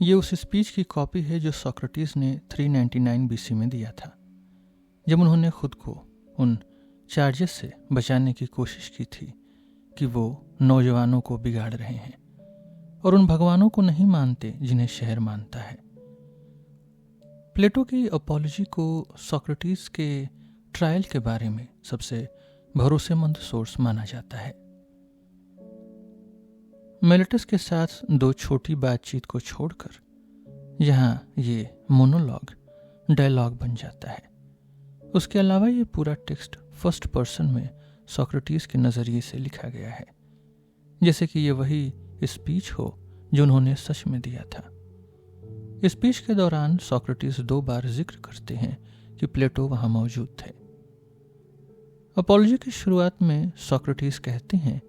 ये उस स्पीच की कॉपी है जो सोक्रेटिस ने 399 बीसी में दिया था, जब उन्होंने खुद को उन चार्जेस से बचाने की कोशिश की थी कि वो नौजवानों को बिगाड़ रहे हैं और उन भगवानों को नहीं मानते जिन्हें शहर मानता है। प्लेटो की अपोलॉजी को सोक्रेटिस के ट्रायल के बारे में सबसे भरोसेमंद सोर्स माना जाता है। मेलेटस के साथ दो छोटी बातचीत को छोड़कर जहां ये मोनोलॉग डायलॉग बन जाता है, उसके अलावा ये पूरा टेक्स्ट फर्स्ट पर्सन में सोक्रेटिस के नज़रिए से लिखा गया है, जैसे कि ये वही स्पीच हो जो उन्होंने सच में दिया था। स्पीच के दौरान सोक्रेटिस 2 बार जिक्र करते हैं कि प्लेटो वहां मौजूद थे। अपोलॉजी की शुरुआत में सोक्रेटिस कहते हैं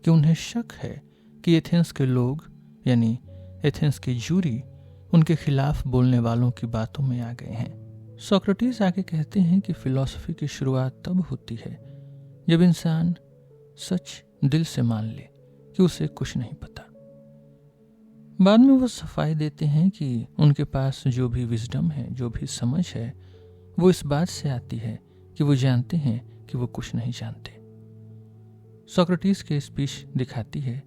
कि उन्हें शक है कि एथेंस के लोग यानी एथेंस की जूरी उनके खिलाफ बोलने वालों की बातों में आ गए हैं। सोक्रेटिस आगे कहते हैं कि फिलॉसफी की शुरुआत तब होती है जब इंसान सच दिल से मान ले कि उसे कुछ नहीं पता। बाद में वो सफाई देते हैं कि उनके पास जो भी विजडम है, जो भी समझ है, वो इस बात से आती है कि वो जानते हैं कि वो कुछ नहीं जानते। सोक्रेटिस की स्पीच दिखाती है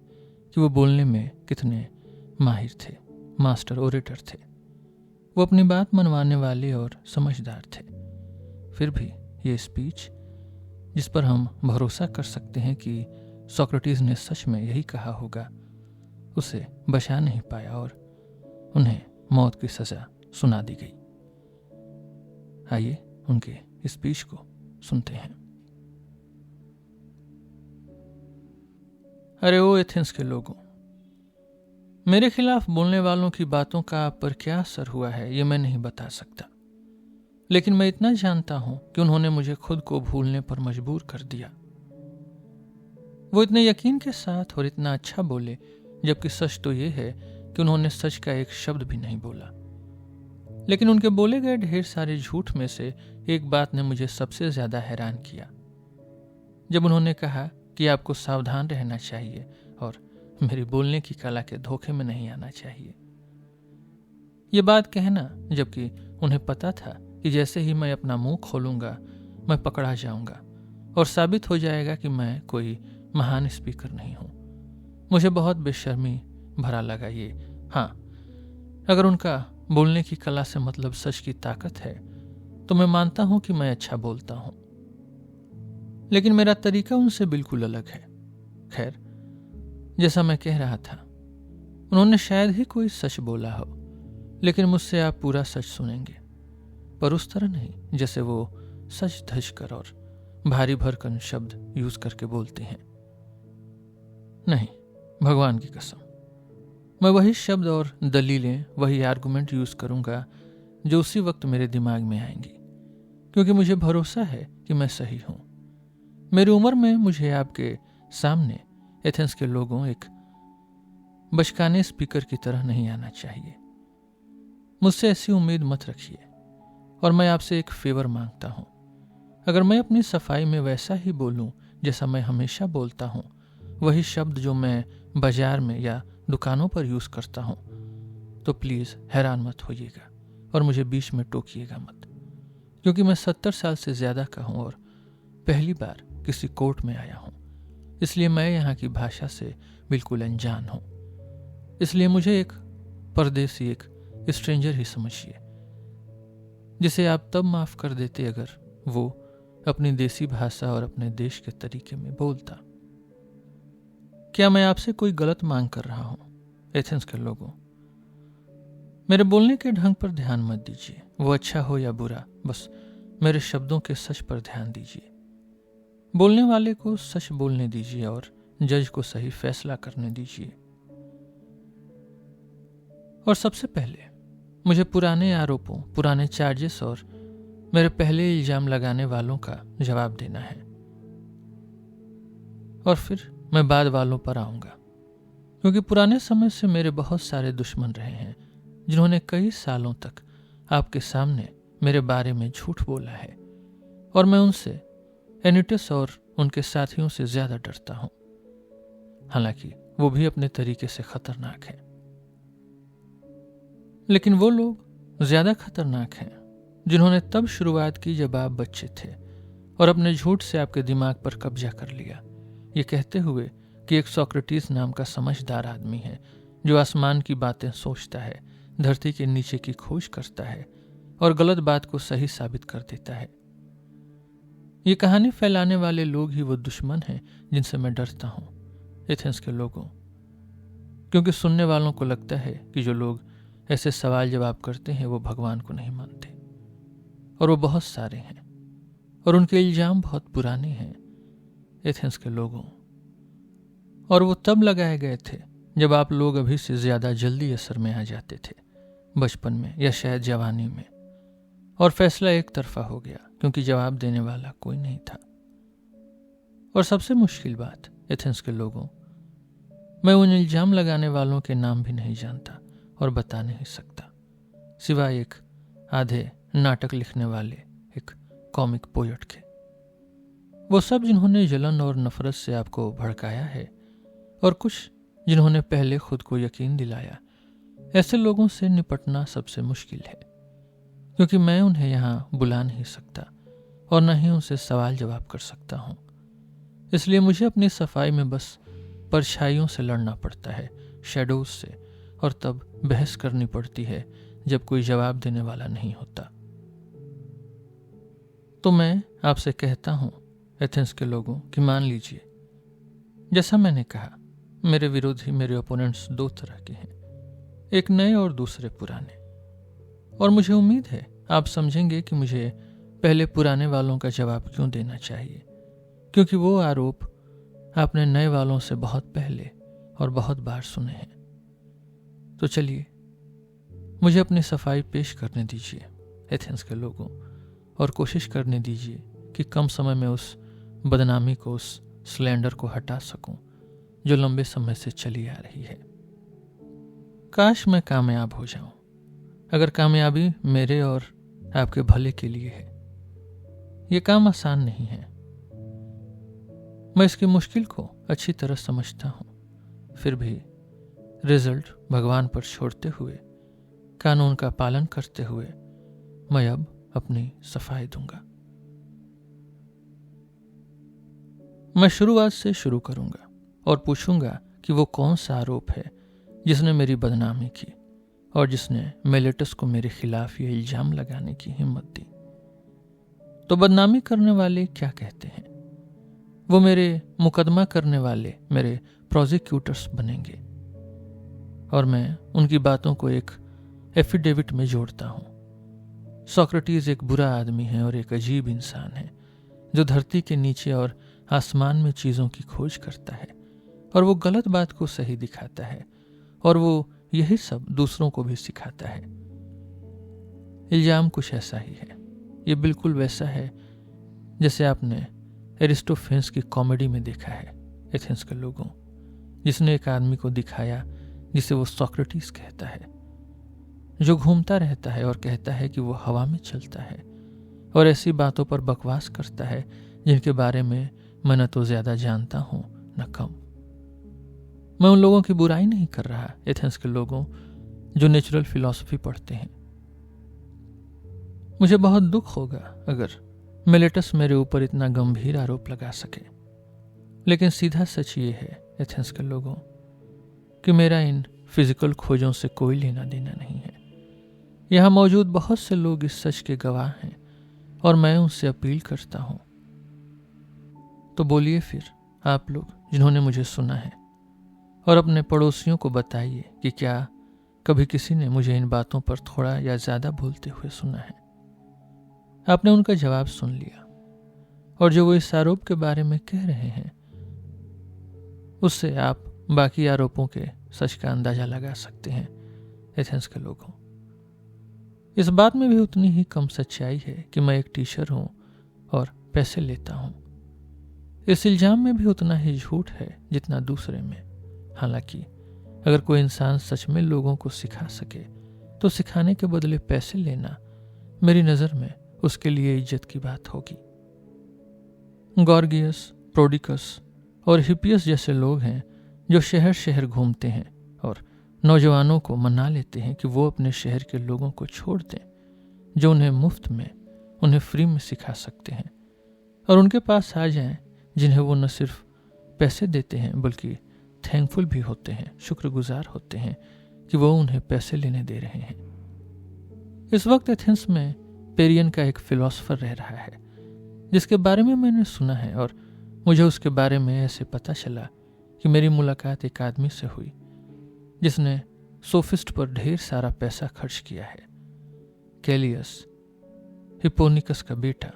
कि वो बोलने में कितने माहिर थे, मास्टर ओरेटर थे। वो अपनी बात मनवाने वाले और समझदार थे। फिर भी ये स्पीच, जिस पर हम भरोसा कर सकते हैं कि सोक्रेटिस ने सच में यही कहा होगा, उसे बचा नहीं पाया और उन्हें मौत की सजा सुना दी गई। आइए उनके स्पीच को सुनते हैं। अरे ओ एथेंस के लोगों, मेरे खिलाफ बोलने वालों की बातों का आप पर क्या असर हुआ है ये मैं नहीं बता सकता, लेकिन मैं इतना जानता हूं कि उन्होंने मुझे खुद को भूलने पर मजबूर कर दिया। वो इतने यकीन के साथ और इतना अच्छा बोले, जबकि सच तो ये है कि उन्होंने सच का एक शब्द भी नहीं बोला। लेकिन उनके बोले गए ढेर सारे झूठ में से एक बात ने मुझे सबसे ज्यादा हैरान किया, जब उन्होंने कहा कि आपको सावधान रहना चाहिए और मेरी बोलने की कला के धोखे में नहीं आना चाहिए। ये बात कहना, जबकि उन्हें पता था कि जैसे ही मैं अपना मुंह खोलूंगा मैं पकड़ा जाऊंगा और साबित हो जाएगा कि मैं कोई महान स्पीकर नहीं हूं। मुझे बहुत बेशर्मी भरा लगा ये। हाँ, अगर उनका बोलने की कला से मतलब सच की ताकत है तो मैं मानता हूं कि मैं अच्छा बोलता हूं, लेकिन मेरा तरीका उनसे बिल्कुल अलग है। खैर, जैसा मैं कह रहा था, उन्होंने शायद ही कोई सच बोला हो, लेकिन मुझसे आप पूरा सच सुनेंगे, पर उस तरह नहीं जैसे वो सच धज कर और भारी भरकन शब्द यूज करके बोलते हैं। नहीं, भगवान की कसम, मैं वही शब्द और दलीलें, वही आर्गुमेंट यूज करूंगा जो उसी वक्त मेरे दिमाग में आएंगी, क्योंकि मुझे भरोसा है कि मैं सही हूं। मेरी उम्र में मुझे आपके सामने एथेंस के लोगों एक बचकाने स्पीकर की तरह नहीं आना चाहिए। मुझसे ऐसी उम्मीद मत रखिए, और मैं आपसे एक फेवर मांगता हूं। अगर मैं अपनी सफाई में वैसा ही बोलूं जैसा मैं हमेशा बोलता हूं, वही शब्द जो मैं बाजार में या दुकानों पर यूज करता हूं, तो प्लीज हैरान मत होइएगा और मुझे बीच में टोकिएगा मत, क्योंकि मैं 70 साल से ज्यादा का हूं और पहली बार किसी कोर्ट में आया हूं। इसलिए मैं यहाँ की भाषा से बिल्कुल अनजान हूं। इसलिए मुझे एक परदेसी, एक स्ट्रेंजर ही समझिए, जिसे आप तब माफ कर देते अगर वो अपनी देसी भाषा और अपने देश के तरीके में बोलता। क्या मैं आपसे कोई गलत मांग कर रहा हूं? एथेंस के लोगों, मेरे बोलने के ढंग पर ध्यान मत दीजिए, वो अच्छा हो या बुरा, बस मेरे शब्दों के सच पर ध्यान दीजिए। बोलने वाले को सच बोलने दीजिए और जज को सही फैसला करने दीजिए। और सबसे पहले मुझे पुराने आरोपों, पुराने चार्जेस और मेरे पहले इल्जाम लगाने वालों का जवाब देना है, और फिर मैं बाद वालों पर आऊंगा, क्योंकि पुराने समय से मेरे बहुत सारे दुश्मन रहे हैं जिन्होंने कई सालों तक आपके सामने मेरे बारे में झूठ बोला है, और मैं उनसे, एनिटस और उनके साथियों से ज्यादा डरता हूं, हालांकि वो भी अपने तरीके से खतरनाक हैं। लेकिन वो लोग ज्यादा खतरनाक हैं जिन्होंने तब शुरुआत की जब आप बच्चे थे और अपने झूठ से आपके दिमाग पर कब्जा कर लिया, ये कहते हुए कि एक सोक्रेटिस नाम का समझदार आदमी है जो आसमान की बातें सोचता है, धरती के नीचे की खोज करता है और गलत बात को सही साबित कर देता है। ये कहानी फैलाने वाले लोग ही वो दुश्मन हैं जिनसे मैं डरता हूं, एथेंस के लोगों, क्योंकि सुनने वालों को लगता है कि जो लोग ऐसे सवाल जवाब करते हैं वो भगवान को नहीं मानते, और वो बहुत सारे हैं और उनके इल्जाम बहुत पुराने हैं, एथेंस के लोगों, और वो तब लगाए गए थे जब आप लोग अभी से ज्यादा जल्दी असर में आ जाते थे, बचपन में या शायद जवानी में, और फैसला एक तरफा हो गया क्योंकि जवाब देने वाला कोई नहीं था। और सबसे मुश्किल बात, एथेंस के लोगों, मैं उन इल्जाम लगाने वालों के नाम भी नहीं जानता और बता नहीं सकता, सिवाय एक आधे नाटक लिखने वाले एक कॉमिक पोएट के। वो सब जिन्होंने जलन और नफरत से आपको भड़काया है, और कुछ जिन्होंने पहले खुद को यकीन दिलाया। ऐसे लोगों से निपटना सबसे मुश्किल है क्योंकि मैं उन्हें यहाँ बुला नहीं सकता और न ही उनसे सवाल जवाब कर सकता हूँ। इसलिए मुझे अपनी सफाई में बस परछाइयों से लड़ना पड़ता है, शैडोज से, और तब बहस करनी पड़ती है जब कोई जवाब देने वाला नहीं होता। तो मैं आपसे कहता हूँ एथेंस के लोगों कि मान लीजिए, जैसा मैंने कहा, मेरे विरोधी, मेरे ओपोनेंट्स दो तरह के हैं, एक नए और दूसरे पुराने। और मुझे उम्मीद है आप समझेंगे कि मुझे पहले पुराने वालों का जवाब क्यों देना चाहिए, क्योंकि वो आरोप आपने नए वालों से बहुत पहले और बहुत बार सुने हैं। तो चलिए मुझे अपनी सफाई पेश करने दीजिए एथेंस के लोगों, और कोशिश करने दीजिए कि कम समय में उस बदनामी को, उस स्लैंडर को हटा सकूं जो लंबे समय से चली आ रही है। काश मैं कामयाब हो जाऊं, अगर कामयाबी मेरे और आपके भले के लिए है। यह काम आसान नहीं है, मैं इसकी मुश्किल को अच्छी तरह समझता हूं, फिर भी रिजल्ट भगवान पर छोड़ते हुए, कानून का पालन करते हुए मैं अब अपनी सफाई दूंगा। मैं शुरुआत से शुरू करूंगा और पूछूंगा कि वो कौन सा आरोप है जिसने मेरी बदनामी की और जिसने मेलेटस को मेरे खिलाफ ये इल्जाम लगाने की हिम्मत दी। तो बदनामी करने वाले क्या कहते हैं? वो मेरे मुकदमा करने वाले, मेरे प्रोसिक्यूटर्स बनेंगे, और मैं उनकी बातों को एक एफिडेविट में जोड़ता हूं। सोक्रेटिस एक बुरा आदमी है और एक अजीब इंसान है जो धरती के नीचे और आसमान में चीजों की खोज करता है, और वो गलत बात को सही दिखाता है, और वो यही सब दूसरों को भी सिखाता है। इल्जाम कुछ ऐसा ही है, ये बिल्कुल वैसा है जैसे आपने एरिस्टोफेंस की कॉमेडी में देखा है एथेंस के लोगों, जिसने एक आदमी को दिखाया जिसे वो सोक्रेटिस कहता है, जो घूमता रहता है और कहता है कि वो हवा में चलता है और ऐसी बातों पर बकवास करता है जिनके बारे में मैं न तो ज्यादा जानता हूं न कम। मैं उन लोगों की बुराई नहीं कर रहा, एथेंस के लोगों जो नेचुरल फिलॉसफी पढ़ते हैं। मुझे बहुत दुख होगा अगर मेलेटस मेरे ऊपर इतना गंभीर आरोप लगा सके, लेकिन सीधा सच ये है एथेंस के लोगों कि मेरा इन फिजिकल खोजों से कोई लेना देना नहीं है। यहाँ मौजूद बहुत से लोग इस सच के गवाह हैं और मैं उनसे अपील करता हूं। तो बोलिए फिर आप लोग जिन्होंने मुझे सुना है, और अपने पड़ोसियों को बताइए कि क्या कभी किसी ने मुझे इन बातों पर थोड़ा या ज्यादा बोलते हुए सुना है। आपने उनका जवाब सुन लिया, और जो वो इस आरोप के बारे में कह रहे हैं उससे आप बाकी आरोपों के सच का अंदाजा लगा सकते हैं एथेंस के लोगों। इस बात में भी उतनी ही कम सच्चाई है कि मैं एक टीचर हूं और पैसे लेता हूं। इस इल्जाम में भी उतना ही झूठ है जितना दूसरे में। हालांकि अगर कोई इंसान सच में लोगों को सिखा सके तो सिखाने के बदले पैसे लेना मेरी नजर में उसके लिए इज्जत की बात होगी। गॉर्गियस, प्रोडिकस और हिपियस जैसे लोग हैं जो शहर शहर घूमते हैं और नौजवानों को मना लेते हैं कि वो अपने शहर के लोगों को छोड़ दें जो उन्हें मुफ्त में, उन्हें फ्री में सिखा सकते हैं, और उनके पास आ जाएं जिन्हें वो न सिर्फ पैसे देते हैं बल्कि थैंकफुल भी होते हैं, शुक्रगुजार होते हैं कि वो उन्हें पैसे लेने दे रहे हैं। इस वक्त एथेंस में पेरियन का एक फिलोसोफर रह रहा है जिसके बारे में मैंने सुना है, और मुझे उसके बारे में ऐसे पता चला कि मेरी मुलाकात एक आदमी से हुई जिसने सोफिस्ट पर ढेर सारा पैसा खर्च किया है, कैलियस, हिप्पोनिकस का बेटा।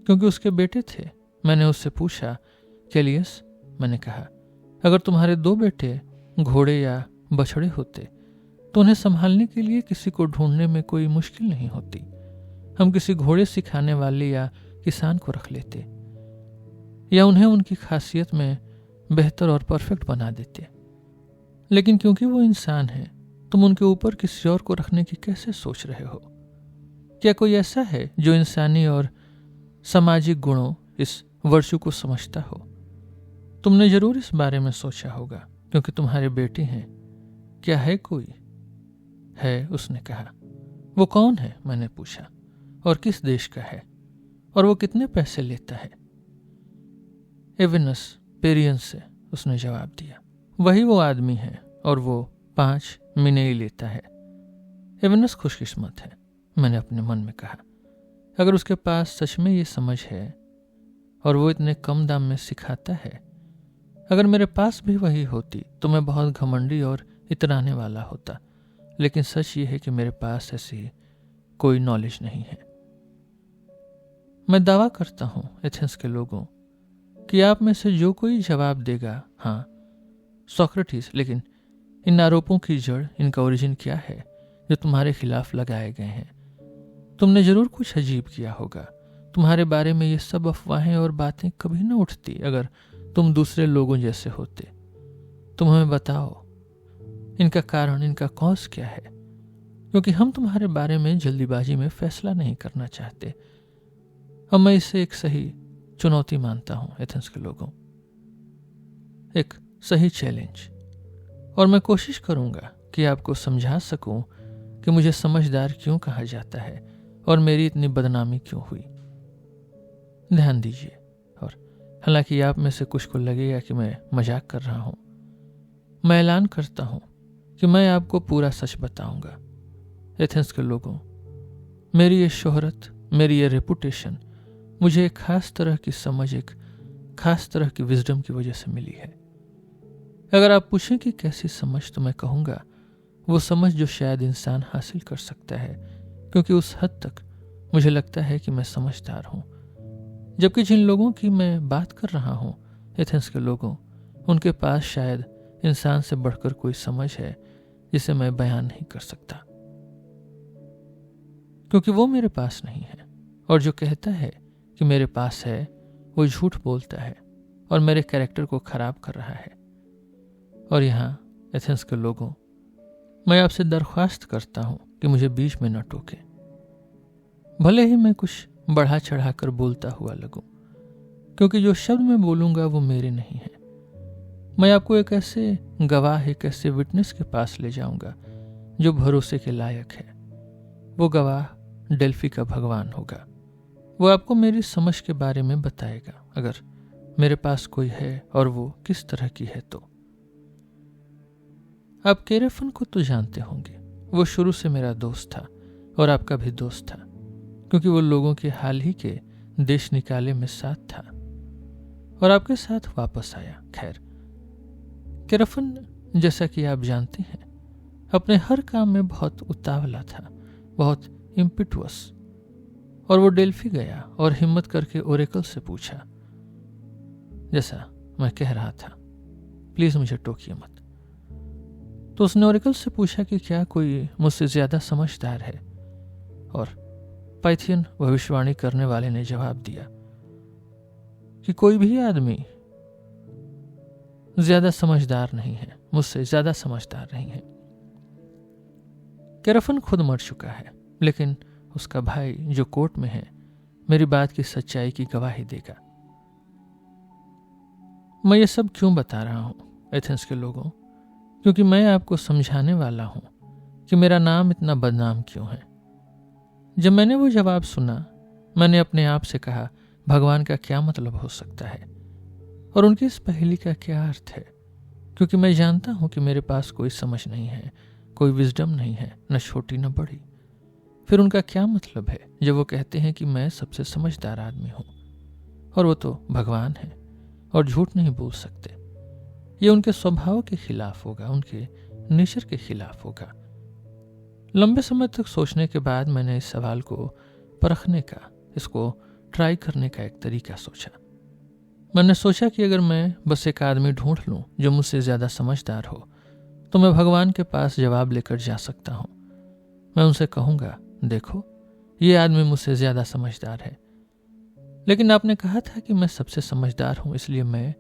क्योंकि उसके बेटे थे, मैंने उससे पूछा, कैलियस, मैंने कहा, अगर तुम्हारे 2 बेटे घोड़े या बछड़े होते तो उन्हें संभालने के लिए किसी को ढूंढने में कोई मुश्किल नहीं होती। हम किसी घोड़े सिखाने वाले या किसान को रख लेते या उन्हें उनकी खासियत में बेहतर और परफेक्ट बना देते। लेकिन क्योंकि वो इंसान है, तुम उनके ऊपर किसी और को रखने की कैसे सोच रहे हो? क्या कोई ऐसा है जो इंसानी और सामाजिक गुणों, इस वर्चू को समझता हो? तुमने जरूर इस बारे में सोचा होगा क्योंकि तुम्हारे बेटे हैं। क्या है कोई? है, उसने कहा। वो कौन है? मैंने पूछा। और किस देश का है? और वो कितने पैसे लेता है? एवेनस पेरियन से, उसने जवाब दिया। वही वो आदमी है और वो 5 मिनेई लेता है। एवेनस खुशकिस्मत है, मैंने अपने मन में कहा। अगर उसके पास सच में ये समझ है और वो इतने कम दाम में सिखाता है, अगर मेरे पास भी वही होती तो मैं बहुत घमंडी और इतराने वाला होता। लेकिन सच ये है कि मेरे पास ऐसी कोई नॉलेज नहीं है। मैं दावा करता हूं एथेंस के लोगों कि आप में से जो कोई जवाब देगा, हाँ सोक्रेटिस, लेकिन इन आरोपों की जड़, इनका ओरिजिन क्या है जो तुम्हारे खिलाफ लगाए गए हैं? तुमने जरूर कुछ अजीब किया होगा। तुम्हारे बारे में ये सब अफवाहें और बातें कभी न उठती अगर तुम दूसरे लोगों जैसे होते। तुम हमें बताओ इनका कारण, इनका कॉज क्या है? क्योंकि हम तुम्हारे बारे में जल्दीबाजी में फैसला नहीं करना चाहते। अब मैं इसे एक सही चुनौती मानता हूं एथेंस के लोगों, एक सही चैलेंज, और मैं कोशिश करूंगा कि आपको समझा सकूं कि मुझे समझदार क्यों कहा जाता है और मेरी इतनी बदनामी क्यों हुई। ध्यान दीजिए, और हालांकि आप में से कुछ को लगेगा कि मैं मजाक कर रहा हूं, मैं ऐलान करता हूं कि मैं आपको पूरा सच बताऊंगा। एथेंस के लोगों, मेरी ये शोहरत, मेरी ये रेपुटेशन मुझे एक खास तरह की समझ, एक खास तरह की विजडम की वजह से मिली है। अगर आप पूछें कि कैसी समझ, तो मैं कहूंगा वो समझ जो शायद इंसान हासिल कर सकता है, क्योंकि उस हद तक मुझे लगता है कि मैं समझदार हूं। जबकि जिन लोगों की मैं बात कर रहा हूं, एथेंस के लोगों, उनके पास शायद इंसान से बढ़कर कोई समझ है जिसे मैं बयान नहीं कर सकता, क्योंकि वो मेरे पास नहीं है। और जो कहता है कि मेरे पास है, वो झूठ बोलता है और मेरे कैरेक्टर को खराब कर रहा है। और यहां एथेंस के लोगों, मैं आपसे दरख्वास्त करता हूं कि मुझे बीच में न टोके। भले ही मैं कुछ बढ़ा चढ़ा कर बोलता हुआ लगूं, क्योंकि जो शब्द मैं बोलूंगा वो मेरे नहीं है। मैं आपको एक ऐसे गवाह, एक ऐसे विटनेस के पास ले जाऊंगा जो भरोसे के लायक है। वो गवाह डेल्फी का भगवान होगा। वो आपको मेरी समझ के बारे में बताएगा, अगर मेरे पास कोई है और वो किस तरह की है। तो आप केरेफन को तो जानते होंगे। वो शुरू से मेरा दोस्त था और आपका भी दोस्त था, क्योंकि वो लोगों के हाल ही के देश निकाले में साथ था और आपके साथ वापस आया। खैर, केरेफन, जैसा कि आप जानते हैं, अपने हर काम में बहुत उतावला था, बहुत इम्पिटुअस। और वो डेल्फी गया और हिम्मत करके ओरेकल से पूछा, जैसा मैं कह रहा था, प्लीज मुझे टोकिए मत। तो उसने ओरेकल से पूछा कि क्या कोई मुझसे ज्यादा समझदार है, और पाइथियन भविष्यवाणी करने वाले ने जवाब दिया कि कोई भी आदमी ज्यादा समझदार नहीं है, मुझसे ज्यादा समझदार नहीं है। केरेफन खुद मर चुका है, लेकिन उसका भाई जो कोर्ट में है मेरी बात की सच्चाई की गवाही देगा। मैं ये सब क्यों बता रहा हूं एथेंस के लोगों? क्योंकि मैं आपको समझाने वाला हूं कि मेरा नाम इतना बदनाम क्यों है। जब मैंने वो जवाब सुना, मैंने अपने आप से कहा, भगवान का क्या मतलब हो सकता है और उनकी इस पहेली का क्या अर्थ है, क्योंकि मैं जानता हूं कि मेरे पास कोई समझ नहीं है, कोई विजडम नहीं है, न छोटी न बड़ी। फिर उनका क्या मतलब है जब वो कहते हैं कि मैं सबसे समझदार आदमी हूं, और वो तो भगवान है और झूठ नहीं बोल सकते। ये उनके स्वभाव के खिलाफ होगा, उनके नेचर के खिलाफ होगा। लंबे समय तक सोचने के बाद मैंने इस सवाल को परखने का, इसको ट्राई करने का एक तरीका सोचा। मैंने सोचा कि अगर मैं बस एक आदमी ढूंढ लूं जो मुझसे ज़्यादा समझदार हो, तो मैं भगवान के पास जवाब लेकर जा सकता हूं। मैं उनसे कहूँगा, देखो ये आदमी मुझसे ज़्यादा समझदार है, लेकिन आपने कहा था कि मैं सबसे समझदार हूं, इसलिए मैं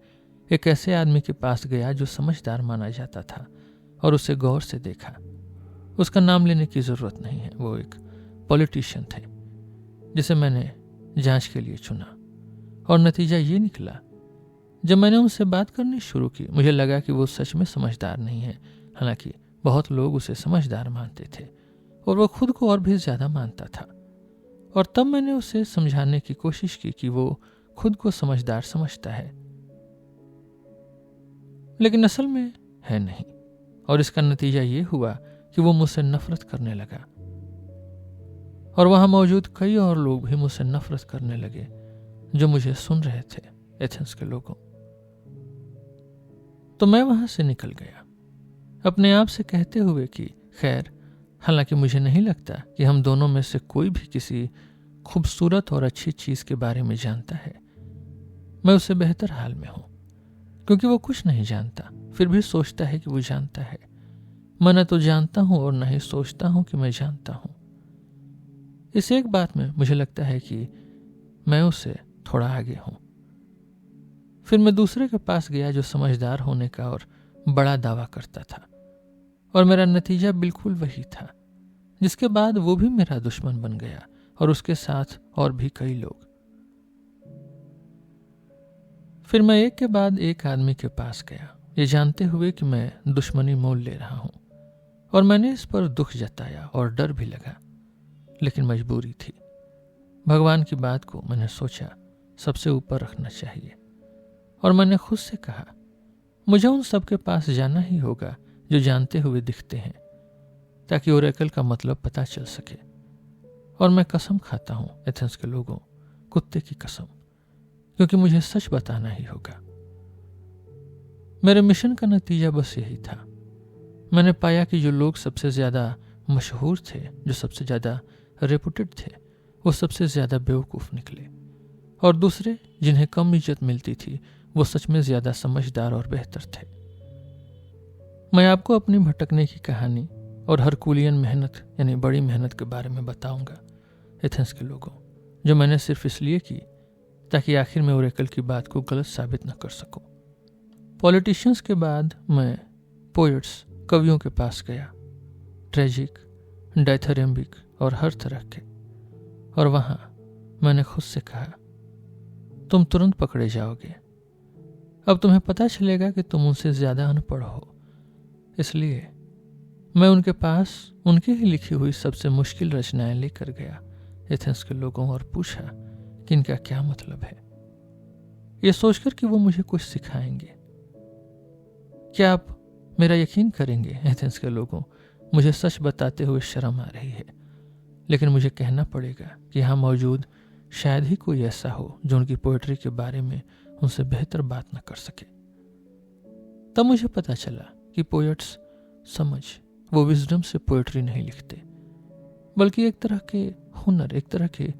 एक ऐसे आदमी के पास गया जो समझदार माना जाता था और उसे गौर से देखा। उसका नाम लेने की ज़रूरत नहीं है, वो एक पॉलिटिशियन थे जिसे मैंने जांच के लिए चुना। और नतीजा ये निकला, जब मैंने उनसे बात करनी शुरू की, मुझे लगा कि वो सच में समझदार नहीं है। हालांकि बहुत लोग उसे समझदार मानते थे और वो खुद को और भी ज़्यादा मानता था। और तब मैंने उसे समझाने की कोशिश की कि वो खुद को समझदार समझता है, लेकिन असल में है नहीं। और इसका नतीजा ये हुआ कि वो मुझसे नफरत करने लगा और वहां मौजूद कई और लोग भी मुझसे नफरत करने लगे जो मुझे सुन रहे थे, एथेंस के लोगों। तो मैं वहां से निकल गया, अपने आप से कहते हुए कि खैर, हालांकि मुझे नहीं लगता कि हम दोनों में से कोई भी किसी खूबसूरत और अच्छी चीज के बारे में जानता है। मैं उससे बेहतर हाल में हूं, क्योंकि वो कुछ नहीं जानता, फिर भी सोचता है कि वो जानता है। मैं न तो जानता हूं और न ही सोचता हूं कि मैं जानता हूं। इस एक बात में मुझे लगता है कि मैं उससे थोड़ा आगे हूं। फिर मैं दूसरे के पास गया जो समझदार होने का और बड़ा दावा करता था, और मेरा नतीजा बिल्कुल वही था, जिसके बाद वो भी मेरा दुश्मन बन गया और उसके साथ और भी कई लोग। फिर मैं एक के बाद एक आदमी के पास गया, ये जानते हुए कि मैं दुश्मनी मोल ले रहा हूं, और मैंने इस पर दुख जताया और डर भी लगा, लेकिन मजबूरी थी। भगवान की बात को मैंने सोचा सबसे ऊपर रखना चाहिए, और मैंने खुद से कहा, मुझे उन सब के पास जाना ही होगा जो जानते हुए दिखते हैं, ताकि ओरेकल का मतलब पता चल सके। और मैं कसम खाता हूं एथेंस के लोगों, कुत्ते की कसम, क्योंकि मुझे सच बताना ही होगा। मेरे मिशन का नतीजा बस यही था। मैंने पाया कि जो लोग सबसे ज्यादा मशहूर थे, जो सबसे ज्यादा रेपुटेड थे, वो सबसे ज्यादा बेवकूफ निकले, और दूसरे जिन्हें कम इज्जत मिलती थी वो सच में ज्यादा समझदार और बेहतर थे। मैं आपको अपनी भटकने की कहानी और हरकुलियन मेहनत यानी बड़ी मेहनत के बारे में बताऊंगा एथेंस के लोगों, जो मैंने सिर्फ इसलिए की ताकि आखिर में ओरेकल की बात को गलत साबित न कर सकूं। पॉलिटिशियंस के बाद मैं पोएट्स, कवियों के पास गया, ट्रेजिक, डायथेरेम्बिक और हर तरह के। और वहां मैंने खुद से कहा, तुम तुरंत पकड़े जाओगे। अब तुम्हें पता चलेगा कि तुम उनसे ज्यादा अनपढ़ हो। इसलिए मैं उनके पास उनकी ही लिखी हुई सबसे मुश्किल रचनाएं लेकर गया एथेंस के लोगों, और पूछा कि इनका क्या मतलब है, ये सोचकर कि वो मुझे कुछ सिखाएंगे। क्या आप मेरा यकीन करेंगे एथेंस के लोगों, मुझे सच बताते हुए शर्म आ रही है, लेकिन मुझे कहना पड़ेगा कि यहाँ मौजूद शायद ही कोई ऐसा हो जो उनकी पोएट्री के बारे में उनसे बेहतर बात न कर सके। तब मुझे पता चला कि पोएट्स समझ, वो विजडम से पोएट्री नहीं लिखते, बल्कि एक तरह के हुनर, एक तरह के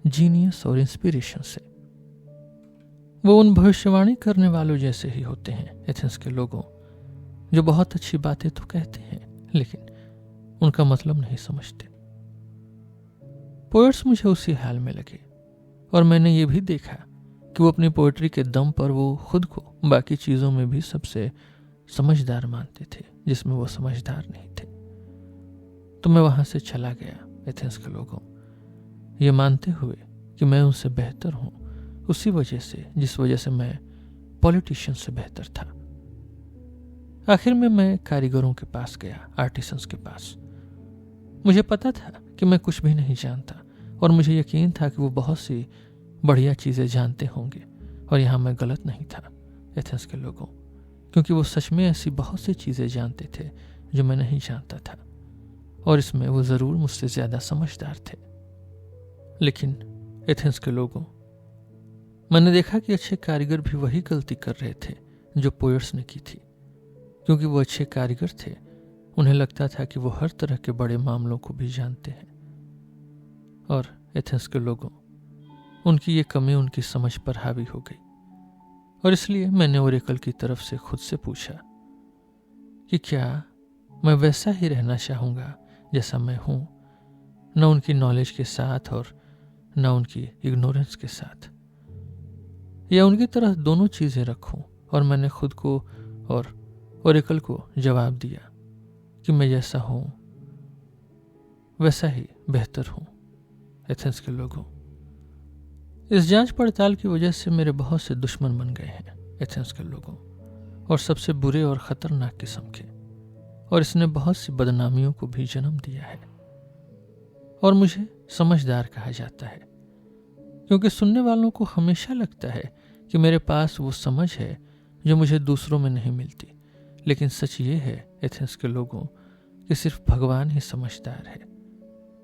जीनियस और इंस्पिरेशन से। वो उन भविष्यवाणी करने वालों जैसे ही होते हैं एथेंस के लोगों, जो बहुत अच्छी बातें तो कहते हैं लेकिन उनका मतलब नहीं समझते। पोएट्स मुझे उसी हाल में लगे, और मैंने ये भी देखा कि वो अपनी पोएट्री के दम पर वो खुद को बाकी चीजों में भी सबसे समझदार मानते थे जिसमें वो समझदार नहीं थे। तो मैं वहां से चला गया एथेंस के लोगों, ये मानते हुए कि मैं उनसे बेहतर हूं, उसी वजह से जिस वजह से मैं पॉलिटिशियन से बेहतर था। आखिर में मैं कारीगरों के पास गया, आर्टिसंस के पास। मुझे पता था कि मैं कुछ भी नहीं जानता और मुझे यकीन था कि वो बहुत सी बढ़िया चीज़ें जानते होंगे और यहाँ मैं गलत नहीं था, एथेंस के लोगों, क्योंकि वो सच में ऐसी बहुत सी चीज़ें जानते थे जो मैं नहीं जानता था और इसमें वो ज़रूर मुझसे ज़्यादा समझदार थे। लेकिन एथेंस के लोगों, मैंने देखा कि अच्छे कारीगर भी वही गलती कर रहे थे जो पोएट्स ने की थी। क्योंकि वो अच्छे कारीगर थे, उन्हें लगता था कि वो हर तरह के बड़े मामलों को भी जानते हैं। और एथेंस के लोगों, उनकी ये कमी उनकी समझ पर हावी हो गई और इसलिए मैंने ओरेकल की तरफ से खुद से पूछा कि क्या मैं वैसा ही रहना चाहूँगा जैसा मैं हूँ, न उनकी नॉलेज के साथ और न उनकी इग्नोरेंस के साथ, या उनकी तरह दोनों चीज़ें रखूं। और मैंने खुद को और ओरेकल को जवाब दिया कि मैं जैसा हूं वैसा ही बेहतर हूं। एथेंस के लोगों, इस जांच पड़ताल की वजह से मेरे बहुत से दुश्मन बन गए हैं, एथेंस के लोगों, और सबसे बुरे और खतरनाक किस्म के, और इसने बहुत सी बदनामियों को भी जन्म दिया है। और मुझे समझदार कहा जाता है क्योंकि सुनने वालों को हमेशा लगता है कि मेरे पास वो समझ है जो मुझे दूसरों में नहीं मिलती। लेकिन सच ये है, एथेंस के लोगों, कि सिर्फ भगवान ही समझदार है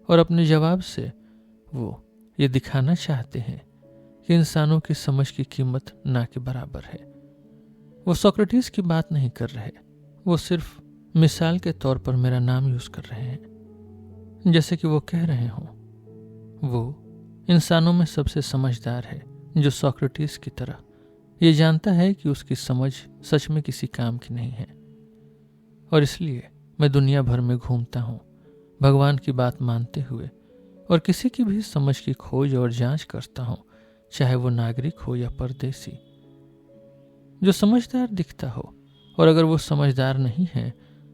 और अपने जवाब से वो ये दिखाना चाहते हैं कि इंसानों की समझ की कीमत ना के बराबर है। वो सोक्रेटिस की बात नहीं कर रहे, वो सिर्फ मिसाल के तौर पर मेरा नाम यूज कर रहे हैं, जैसे कि वो कह रहे हों वो इंसानों में सबसे समझदार है जो सोक्रेटिस की तरह ये जानता है कि उसकी समझ सच में किसी काम की नहीं है। और इसलिए मैं दुनिया भर में घूमता हूँ भगवान की बात मानते हुए और किसी की भी समझ की खोज और जांच करता हूँ, चाहे वो नागरिक हो या परदेसी, जो समझदार दिखता हो। और अगर वो समझदार नहीं है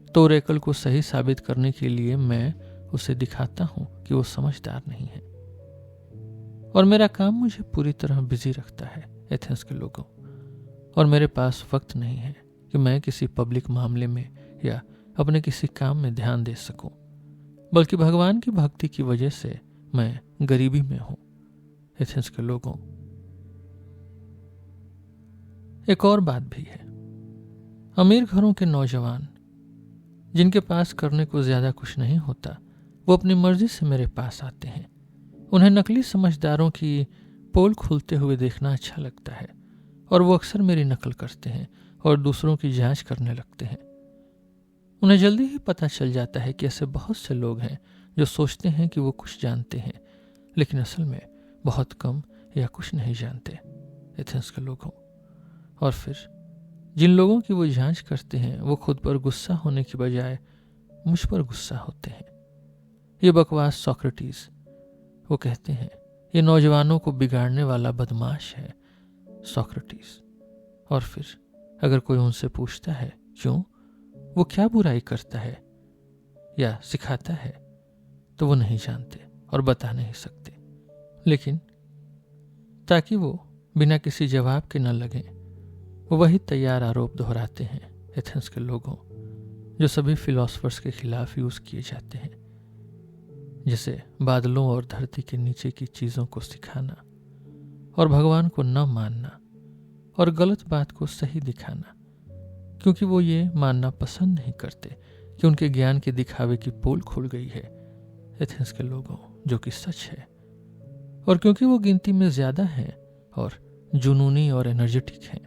तो ओरेकल को सही साबित करने के लिए मैं उसे दिखाता हूँ कि वो समझदार नहीं है। और मेरा काम मुझे पूरी तरह बिजी रखता है, एथेंस के लोगों, और मेरे पास वक्त नहीं है कि मैं किसी पब्लिक मामले में या अपने किसी काम में ध्यान दे सकूं, बल्कि भगवान की भक्ति की वजह से मैं गरीबी में हूं, एथेंस के लोगों। एक और बात भी है, अमीर घरों के नौजवान जिनके पास करने को ज्यादा कुछ नहीं होता, वो अपनी मर्जी से मेरे पास आते हैं। उन्हें नकली समझदारों की पोल खुलते हुए देखना अच्छा लगता है और वो अक्सर मेरी नकल करते हैं और दूसरों की जांच करने लगते हैं। उन्हें जल्दी ही पता चल जाता है कि ऐसे बहुत से लोग हैं जो सोचते हैं कि वो कुछ जानते हैं, लेकिन असल में बहुत कम या कुछ नहीं जानते, एथेंस के लोगों। और फिर जिन लोगों की वो जांच करते हैं वो खुद पर गुस्सा होने की बजाय मुझ पर गुस्सा होते हैं। ये बकवास सोक्रेटिस, वो कहते हैं ये नौजवानों को बिगाड़ने वाला बदमाश है, सोक्रेटिस। और फिर अगर कोई उनसे पूछता है क्यों, वो क्या बुराई करता है या सिखाता है, तो वो नहीं जानते और बता नहीं सकते। लेकिन ताकि वो बिना किसी जवाब के न लगे, वो वही तैयार आरोप दोहराते हैं, एथेंस के लोगों, जो सभी फिलोसफर्स के खिलाफ यूज किए जाते हैं, जैसे बादलों और धरती के नीचे की चीजों को सिखाना और भगवान को न मानना और गलत बात को सही दिखाना, क्योंकि वो ये मानना पसंद नहीं करते कि उनके ज्ञान के दिखावे की पोल खुल गई है, एथेंस के लोगों, जो कि सच है। और क्योंकि वो गिनती में ज्यादा हैं और जुनूनी और एनर्जेटिक हैं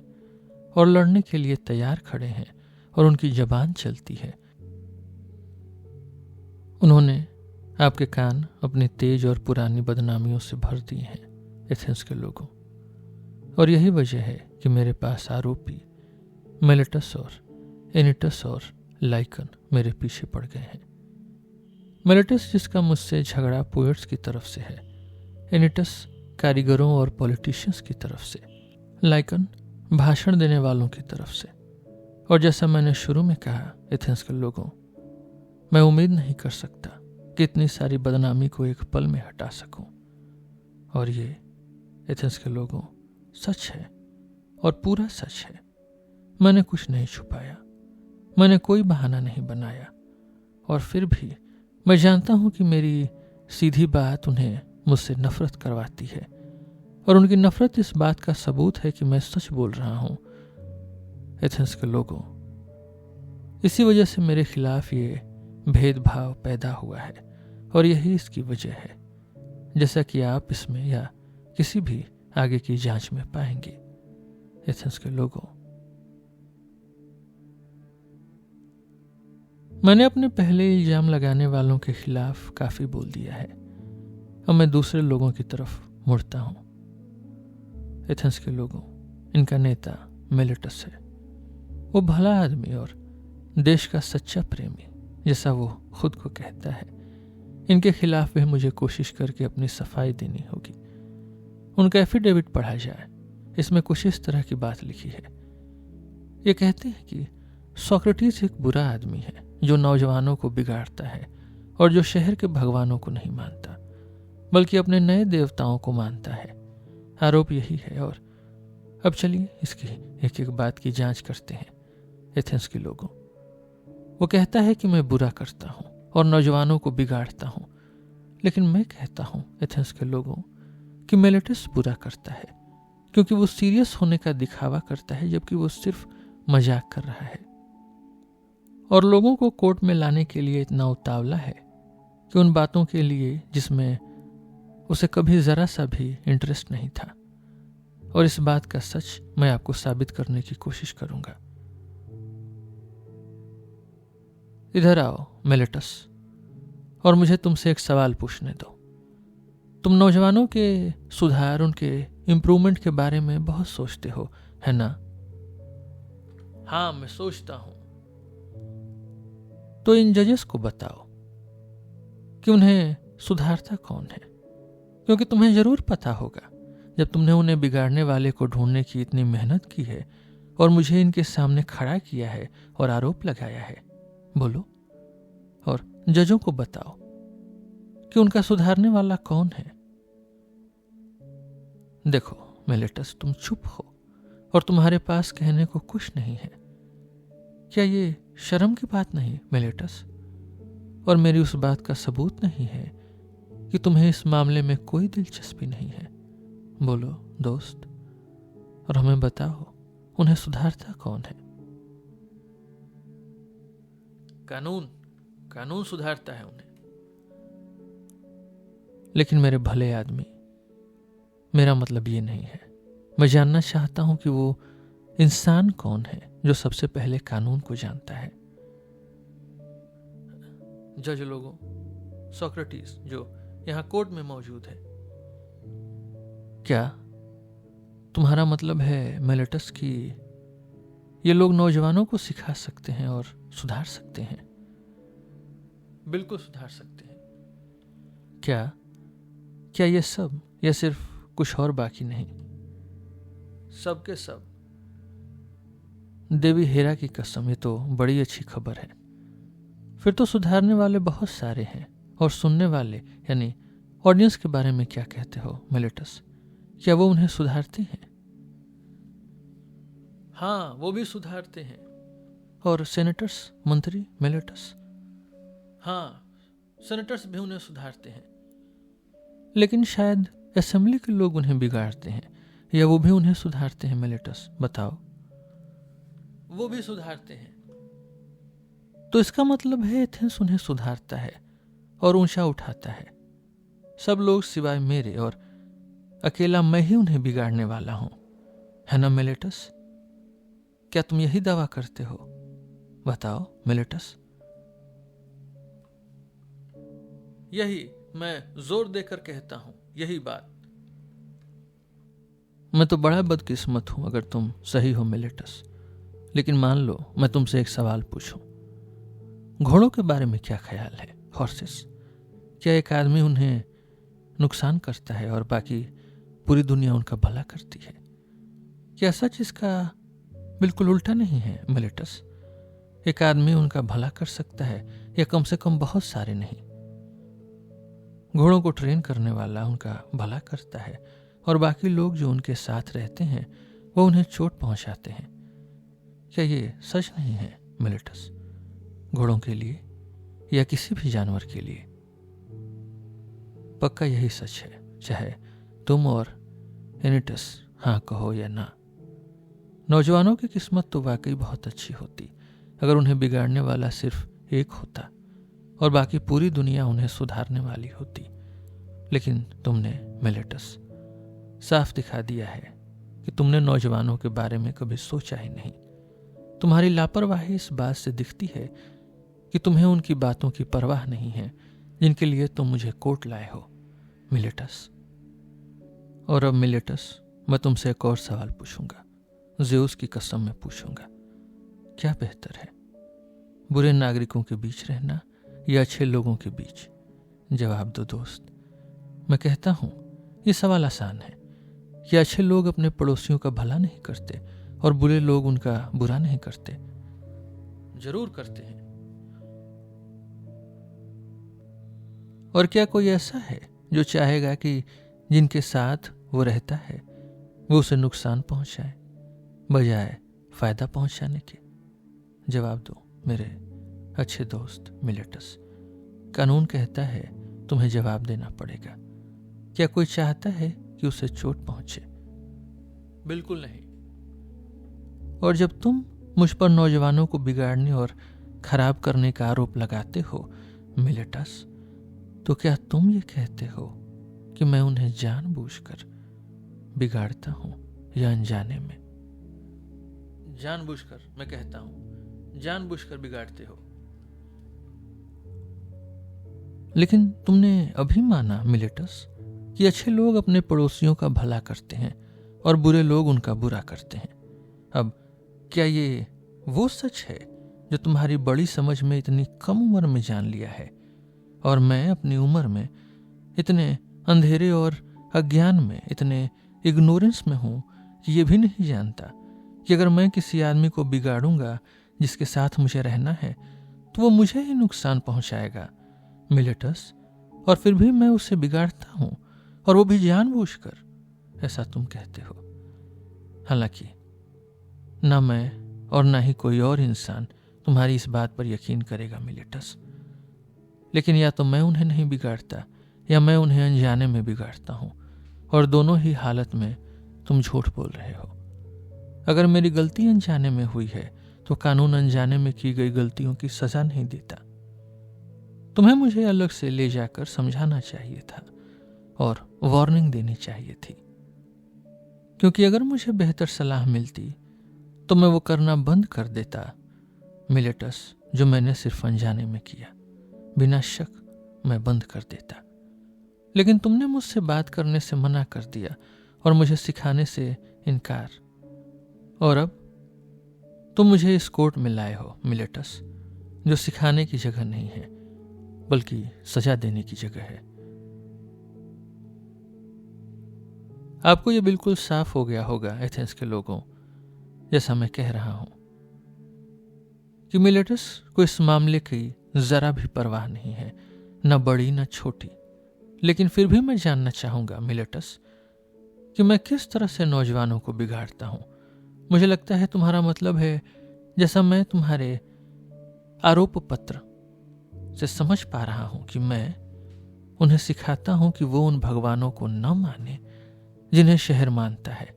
और लड़ने के लिए तैयार खड़े हैं और उनकी जबान चलती है, उन्होंने आपके कान अपनी तेज और पुरानी बदनामियों से भर दिए हैं, एथेंस के लोगों। और यही वजह है कि मेरे पास आरोपी मेलेटस और एनिटस और लाइकन मेरे पीछे पड़ गए हैं। मेलेटस, जिसका मुझसे झगड़ा पोएट्स की तरफ से है, एनिटस कारीगरों और पॉलिटिशियंस की तरफ से, लाइकन भाषण देने वालों की तरफ से। और जैसा मैंने शुरू में कहा, एथेंस के लोगों, मैं उम्मीद नहीं कर सकता कि इतनी सारी बदनामी को एक पल में हटा सकूं। और ये, एथेंस के लोगों, सच है और पूरा सच है। मैंने कुछ नहीं छुपाया, मैंने कोई बहाना नहीं बनाया, और फिर भी मैं जानता हूं कि मेरी सीधी बात उन्हें मुझसे नफरत करवाती है, और उनकी नफरत इस बात का सबूत है कि मैं सच बोल रहा हूं। एथेंस के लोगों, इसी वजह से मेरे खिलाफ ये भेदभाव पैदा हुआ है, और यही इसकी वजह है, जैसा कि आप इसमें या किसी भी आगे की जांच में पाएंगे। एथेंस के लोगों, मैंने अपने पहले इल्जाम लगाने वालों के खिलाफ काफी बोल दिया है। अब मैं दूसरे लोगों की तरफ मुड़ता हूं। एथेंस के लोगों, इनका नेता मिलेटस है। वो भला आदमी और देश का सच्चा प्रेमी, जैसा वो खुद को कहता है। इनके खिलाफ भी मुझे कोशिश करके अपनी सफाई देनी होगी। उनका एफिडेविट पढ़ा जाए। इसमें कुछ इस तरह की बात लिखी है। ये कहते हैं कि सोक्रेटिस एक बुरा आदमी है जो नौजवानों को बिगाड़ता है और जो शहर के भगवानों को नहीं मानता बल्कि अपने नए देवताओं को मानता है। आरोप यही है। और अब चलिए इसकी एक एक बात की जांच करते हैं। एथेंस के लोगों, वो कहता है कि मैं बुरा करता हूं और नौजवानों को बिगाड़ता हूं, लेकिन मैं कहता हूं एथेंस के लोगों कि मिलेटस बुरा करता है, क्योंकि वो सीरियस होने का दिखावा करता है जबकि वो सिर्फ मजाक कर रहा है, और लोगों को कोर्ट में लाने के लिए इतना उतावला है कि उन बातों के लिए जिसमें उसे कभी जरा सा भी इंटरेस्ट नहीं था। और इस बात का सच मैं आपको साबित करने की कोशिश करूंगा। इधर आओ मिलेटस, और मुझे तुमसे एक सवाल पूछने दो। तुम नौजवानों के सुधार, उनके इम्प्रूवमेंट के बारे में बहुत सोचते हो, है ना? हाँ, मैं सोचता हूं। तो इन जजेस को बताओ कि उन्हें सुधारता कौन है, क्योंकि तुम्हें जरूर पता होगा जब तुमने उन्हें बिगाड़ने वाले को ढूंढने की इतनी मेहनत की है और मुझे इनके सामने खड़ा किया है और आरोप लगाया है। बोलो, और जजों को बताओ कि उनका सुधारने वाला कौन है। देखो मिलेटस, तुम चुप हो और तुम्हारे पास कहने को कुछ नहीं है। क्या ये शर्म की बात नहीं मिलेटस? और मेरी उस बात का सबूत नहीं है कि तुम्हें इस मामले में कोई दिलचस्पी नहीं है। बोलो दोस्त, और हमें बताओ उन्हें सुधारता कौन है? कानून सुधारता है उन्हें। लेकिन मेरे भले आदमी, मेरा मतलब ये नहीं है। मैं जानना चाहता हूं कि वो इंसान कौन है जो सबसे पहले कानून को जानता है। जज लोगों, सोक्रेटिस जो यहां कोर्ट में मौजूद है, क्या तुम्हारा मतलब है मिलेटस कि ये लोग नौजवानों को सिखा सकते हैं और सुधार सकते हैं? बिल्कुल सुधार सकते हैं। क्या ये सब, या सिर्फ कुछ और बाकी नहीं? सब के सब। देवी हेरा की कसम, ये तो बड़ी अच्छी खबर है। फिर तो सुधारने वाले बहुत सारे हैं। और सुनने वाले यानी ऑडियंस के बारे में क्या कहते हो मिलेटस? क्या वो उन्हें सुधारते हैं? हाँ, वो भी सुधारते हैं। और सेनेटर्स, मंत्री मिलेटस? हाँ, सेनेटर्स भी उन्हें सुधारते हैं। लेकिन शायद असेंबली के लोग उन्हें बिगाड़ते हैं, या वो भी उन्हें सुधारते हैं मिलेटस? बताओ। वो भी सुधारते हैं। तो इसका मतलब है एथेंस उन्हें सुधारता है और ऊंचा उठाता है। सब लोग सिवाय मेरे, और अकेला मैं ही उन्हें बिगाड़ने वाला हूं, है ना मिलेटस? क्या तुम यही दावा करते हो? बताओ मिलेटस। यही मैं जोर देकर कहता हूं, यही बात। मैं तो बड़ा बदकिस्मत हूं अगर तुम सही हो मिलेटस। लेकिन मान लो मैं तुमसे एक सवाल पूछूं। घोड़ों के बारे में क्या ख्याल है? हॉर्सेस। क्या एक आदमी उन्हें नुकसान करता है और बाकी पूरी दुनिया उनका भला करती है? क्या सच इसका बिल्कुल उल्टा नहीं है मिलेटस? एक आदमी उनका भला कर सकता है, या कम से कम बहुत सारे नहीं। घोड़ों को ट्रेन करने वाला उनका भला करता है, और बाकी लोग जो उनके साथ रहते हैं वो उन्हें चोट पहुंचाते हैं। क्या ये सच नहीं है मिलेटस, घोड़ों के लिए या किसी भी जानवर के लिए। पक्का यही सच है, चाहे तुम और एनिटस हाँ कहो या ना। नौजवानों की किस्मत तो वाकई बहुत अच्छी होती अगर उन्हें बिगाड़ने वाला सिर्फ एक होता और बाकी पूरी दुनिया उन्हें सुधारने वाली होती। लेकिन तुमने मिलेटस साफ दिखा दिया है कि तुमने नौजवानों के बारे में कभी सोचा ही नहीं। तुम्हारी लापरवाही इस बात से दिखती है कि तुम्हें उनकी बातों की परवाह नहीं है जिनके लिए तुम मुझे कोर्ट लाए हो, मिलेटस। और अब मिलेटस, मैं तुमसे एक और सवाल पूछूंगा, ज़ेउस की कसम में पूछूंगा। क्या बेहतर है, बुरे नागरिकों के बीच रहना या अच्छे लोगों के बीच? जवाब दो दोस्त। मैं कहता हूं ये सवाल आसान है कि अच्छे लोग अपने पड़ोसियों का भला नहीं करते और बुरे लोग उनका बुरा नहीं करते। जरूर करते हैं। और क्या कोई ऐसा है जो चाहेगा कि जिनके साथ वो रहता है वो उसे नुकसान पहुंचाए बजाय फायदा पहुंचाने के? जवाब दो मेरे अच्छे दोस्त मिलेटस। कानून कहता है तुम्हें जवाब देना पड़ेगा। क्या कोई चाहता है कि उसे चोट पहुंचे? बिल्कुल नहीं। और जब तुम मुझ पर नौजवानों को बिगाड़ने और खराब करने का आरोप लगाते हो मिलेटस, तो क्या तुम ये कहते हो कि मैं उन्हें जानबूझकर बिगाड़ता हूं या अनजाने में? जानबूझकर, मैं कहता हूं जानबूझकर बिगाड़ते हो। लेकिन तुमने अभी माना मिलेटस कि अच्छे लोग अपने पड़ोसियों का भला करते हैं और बुरे लोग उनका बुरा करते हैं। अब क्या ये वो सच है जो तुम्हारी बड़ी समझ में इतनी कम उम्र में जान लिया है और मैं अपनी उम्र में इतने अंधेरे और अज्ञान में, इतने इग्नोरेंस में हूं कि ये भी नहीं जानता कि अगर मैं किसी आदमी को बिगाड़ूंगा जिसके साथ मुझे रहना है तो वो मुझे ही नुकसान पहुंचाएगा मिलेटस, और फिर भी मैं उसे बिगाड़ता हूं और वो भी जानबूझकर, ऐसा तुम कहते हो। हालांकि ना मैं और ना ही कोई और इंसान तुम्हारी इस बात पर यकीन करेगा मिलेटस। लेकिन या तो मैं उन्हें नहीं बिगाड़ता या मैं उन्हें अनजाने में बिगाड़ता हूं, और दोनों ही हालत में तुम झूठ बोल रहे हो। अगर मेरी गलती अनजाने में हुई है तो कानून अनजाने में की गई गलतियों की सजा नहीं देता। तुम्हें मुझे अलग से ले जाकर समझाना चाहिए था और वार्निंग देनी चाहिए थी, क्योंकि अगर मुझे बेहतर सलाह मिलती तो मैं वो करना बंद कर देता मिलेटस जो मैंने सिर्फ अनजाने में किया। बिना शक मैं बंद कर देता। लेकिन तुमने मुझसे बात करने से मना कर दिया और मुझे सिखाने से इनकार, और अब तुम मुझे इस कोर्ट में लाए हो मिलेटस, जो सिखाने की जगह नहीं है बल्कि सजा देने की जगह है। आपको यह बिल्कुल साफ हो गया होगा एथेंस के लोगों, जैसा मैं कह रहा हूं, कि मिलेटस को इस मामले की जरा भी परवाह नहीं है, न बड़ी न छोटी। लेकिन फिर भी मैं जानना चाहूंगा मिलेटस कि मैं किस तरह से नौजवानों को बिगाड़ता हूं। मुझे लगता है तुम्हारा मतलब है, जैसा मैं तुम्हारे आरोप पत्र से समझ पा रहा हूं, कि मैं उन्हें सिखाता हूं कि वो उन भगवानों को न माने जिन्हें शहर मानता है,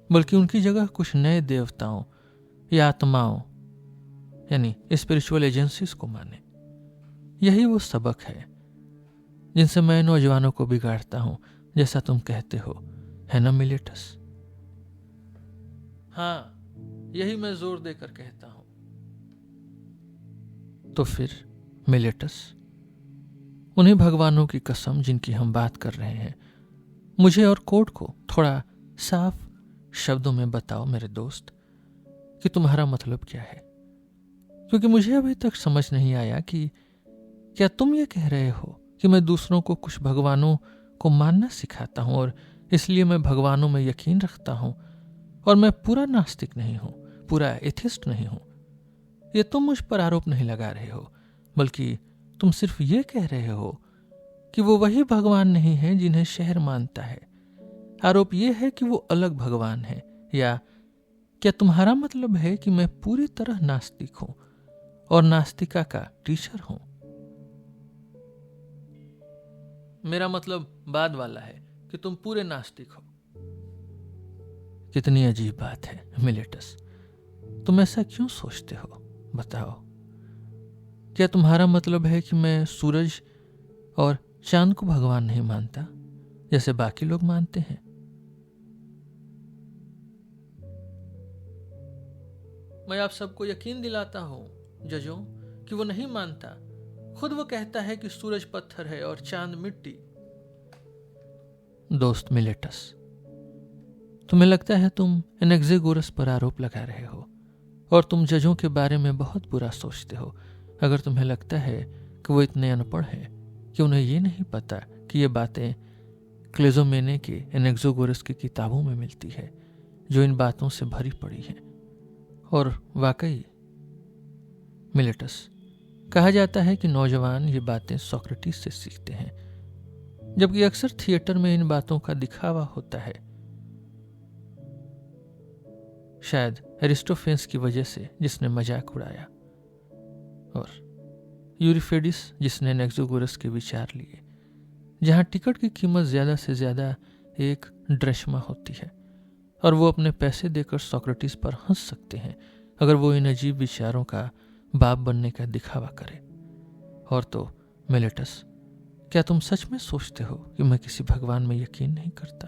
बल्कि उनकी जगह कुछ नए देवताओं या आत्माओं यानी स्पिरिचुअल एजेंसीज को माने। यही वो सबक है जिनसे मैं नौजवानों को बिगाड़ता हूं, जैसा तुम कहते हो, है ना मिलेटस? हाँ, यही मैं जोर देकर कहता हूं। तो फिर मिलेटस, उन्हीं भगवानों की कसम जिनकी हम बात कर रहे हैं, मुझे और कोर्ट को थोड़ा साफ शब्दों में बताओ मेरे दोस्त कि तुम्हारा मतलब क्या है, क्योंकि मुझे अभी तक समझ नहीं आया कि क्या तुम ये कह रहे हो कि मैं दूसरों को कुछ भगवानों को मानना सिखाता हूं और इसलिए मैं भगवानों में यकीन रखता हूं और मैं पूरा नास्तिक नहीं हूं, पूरा एथिस्ट नहीं हूं। ये तुम मुझ पर आरोप नहीं लगा रहे हो, बल्कि तुम सिर्फ ये कह रहे हो कि वो वही भगवान नहीं है जिन्हें शहर मानता है। आरोप ये है कि वो अलग भगवान है। या क्या तुम्हारा मतलब है कि मैं पूरी तरह नास्तिक हूं और नास्तिका का टीचर हूं। मेरा मतलब बाद वाला है कि तुम पूरे नास्तिक हो। कितनी अजीब बात है मिलेटस, तुम ऐसा क्यों सोचते हो? बताओ, क्या तुम्हारा मतलब है कि मैं सूरज और चांद को भगवान नहीं मानता जैसे बाकी लोग मानते हैं? मैं आप सबको यकीन दिलाता हूं जजों कि वो नहीं मानता। खुद वो कहता है कि सूरज पत्थर है और चांद मिट्टी। दोस्त मिलेटस, तुम्हें लगता है तुम एनेक्सेगोरस पर आरोप लगा रहे हो और तुम जजों के बारे में बहुत बुरा सोचते हो। अगर तुम्हें लगता है कि वो इतने अनपढ़ हैं कि उन्हें ये नहीं पता कि ये बातें क्लेजोमेने के एनेक्सेगोरस की किताबों में मिलती है जो इन बातों से भरी पड़ी है। और वाकई मिलेटस, कहा जाता है कि नौजवान ये बातें सोक्रेटिस से सीखते हैं, जबकि अक्सर थिएटर में इन बातों का दिखावा होता है। शायद एरिस्टोफेंस की वजह से जिसने मजाक उड़ाया, और यूरिफेडिस जिसने एनेक्सेगोरस के विचार लिए, जहां टिकट की कीमत ज्यादा से ज्यादा 1 ड्रश्मा होती है और वो अपने पैसे देकर सोक्रेटिस पर हंस सकते हैं अगर वो इन अजीब विचारों का बाप बनने का दिखावा करे। और तो मिलेटस, क्या तुम सच में सोचते हो कि मैं किसी भगवान में यकीन नहीं करता?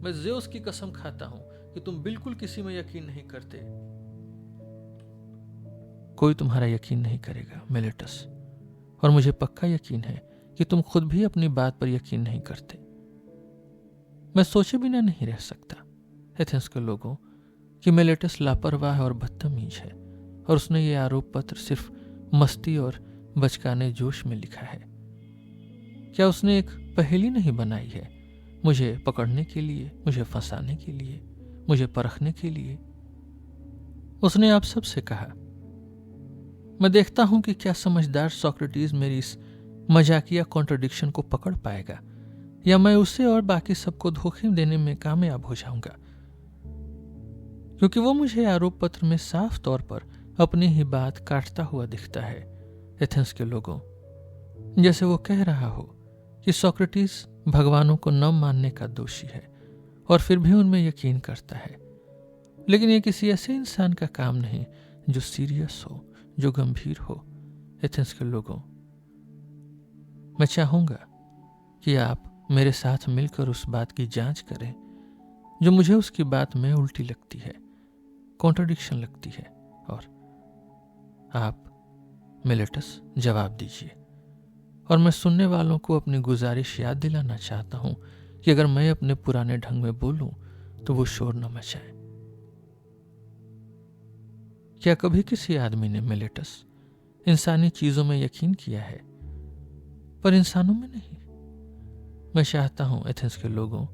मैं ज़ेउस की कसम खाता हूं कि तुम बिल्कुल किसी में यकीन नहीं करते। कोई तुम्हारा यकीन नहीं करेगा मिलेटस, और मुझे पक्का यकीन है कि तुम खुद भी अपनी बात पर यकीन नहीं करते। मैं सोचे बिना नहीं रह सकता एथेंस के लोगों कि मिलेटस लापरवाह और बदतमीज है, और उसने ये आरोप पत्र सिर्फ मस्ती और बचकाने जोश में लिखा है। क्या उसने एक पहेली नहीं बनाई है मुझे पकड़ने के लिए, मुझे फंसाने के लिए, मुझे परखने के लिए? उसने आप सब से कहा, मैं देखता हूं कि क्या समझदार सोक्रेटिस मेरी इस मजाकिया कॉन्ट्रडिक्शन को पकड़ पाएगा, या मैं उसे और बाकी सबको धोखे देने में कामयाब हो जाऊंगा, क्योंकि वो मुझे आरोप पत्र में साफ तौर पर अपनी ही बात काटता हुआ दिखता है। एथेंस के लोगों, जैसे वो कह रहा हो कि सोक्रेटिस भगवानों को न मानने का दोषी है और फिर भी उनमें यकीन करता है। लेकिन ये किसी ऐसे इंसान का काम नहीं जो सीरियस हो, जो गंभीर हो। एथेंस के लोगों, मैं चाहूंगा कि आप मेरे साथ मिलकर उस बात की जांच करें जो मुझे उसकी बात में उल्टी लगती है, कॉन्ट्रडिक्शन लगती है, और आप मिलेटस जवाब दीजिए। और मैं सुनने वालों को अपनी गुजारिश याद दिलाना चाहता हूं कि अगर मैं अपने पुराने ढंग में बोलूं तो वो शोर न मचाए। क्या कभी किसी आदमी ने मिलेटस इंसानी चीजों में यकीन किया है पर इंसानों में नहीं? मैं चाहता हूं एथेंस के लोगों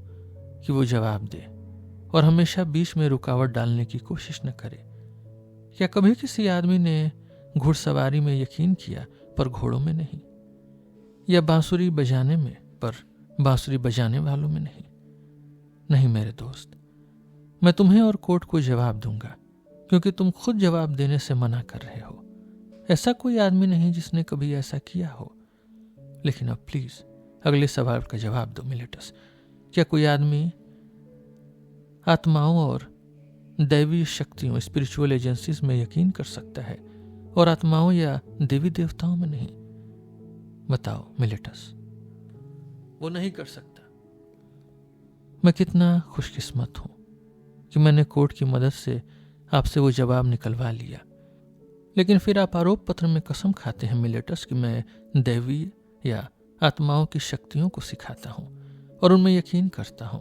कि वो जवाब दे और हमेशा बीच में रुकावट डालने की कोशिश न करे। क्या कभी किसी आदमी ने घुड़सवारी में यकीन किया पर घोड़ों में नहीं, या बांसुरी बजाने में पर बांसुरी बजाने वालों में नहीं? नहीं मेरे दोस्त, मैं तुम्हें और कोर्ट को जवाब दूंगा क्योंकि तुम खुद जवाब देने से मना कर रहे हो। ऐसा कोई आदमी नहीं जिसने कभी ऐसा किया हो। लेकिन अब प्लीज अगले सवाल का जवाब दो मिलेटस। क्या कोई आदमी आत्माओं और दैवीय शक्तियों, स्पिरिचुअल एजेंसीज में यकीन कर सकता है और आत्माओं या देवी देवताओं में नहीं? बताओ मिलेटस। वो नहीं कर सकता। मैं कितना खुशकिस्मत हूं कि मैंने कोर्ट की मदद से आपसे वो जवाब निकलवा लिया। लेकिन फिर आप आरोप पत्र में कसम खाते हैं मिलेटस कि मैं दैवीय या आत्माओं की शक्तियों को सिखाता हूं और उनमें यकीन करता हूं।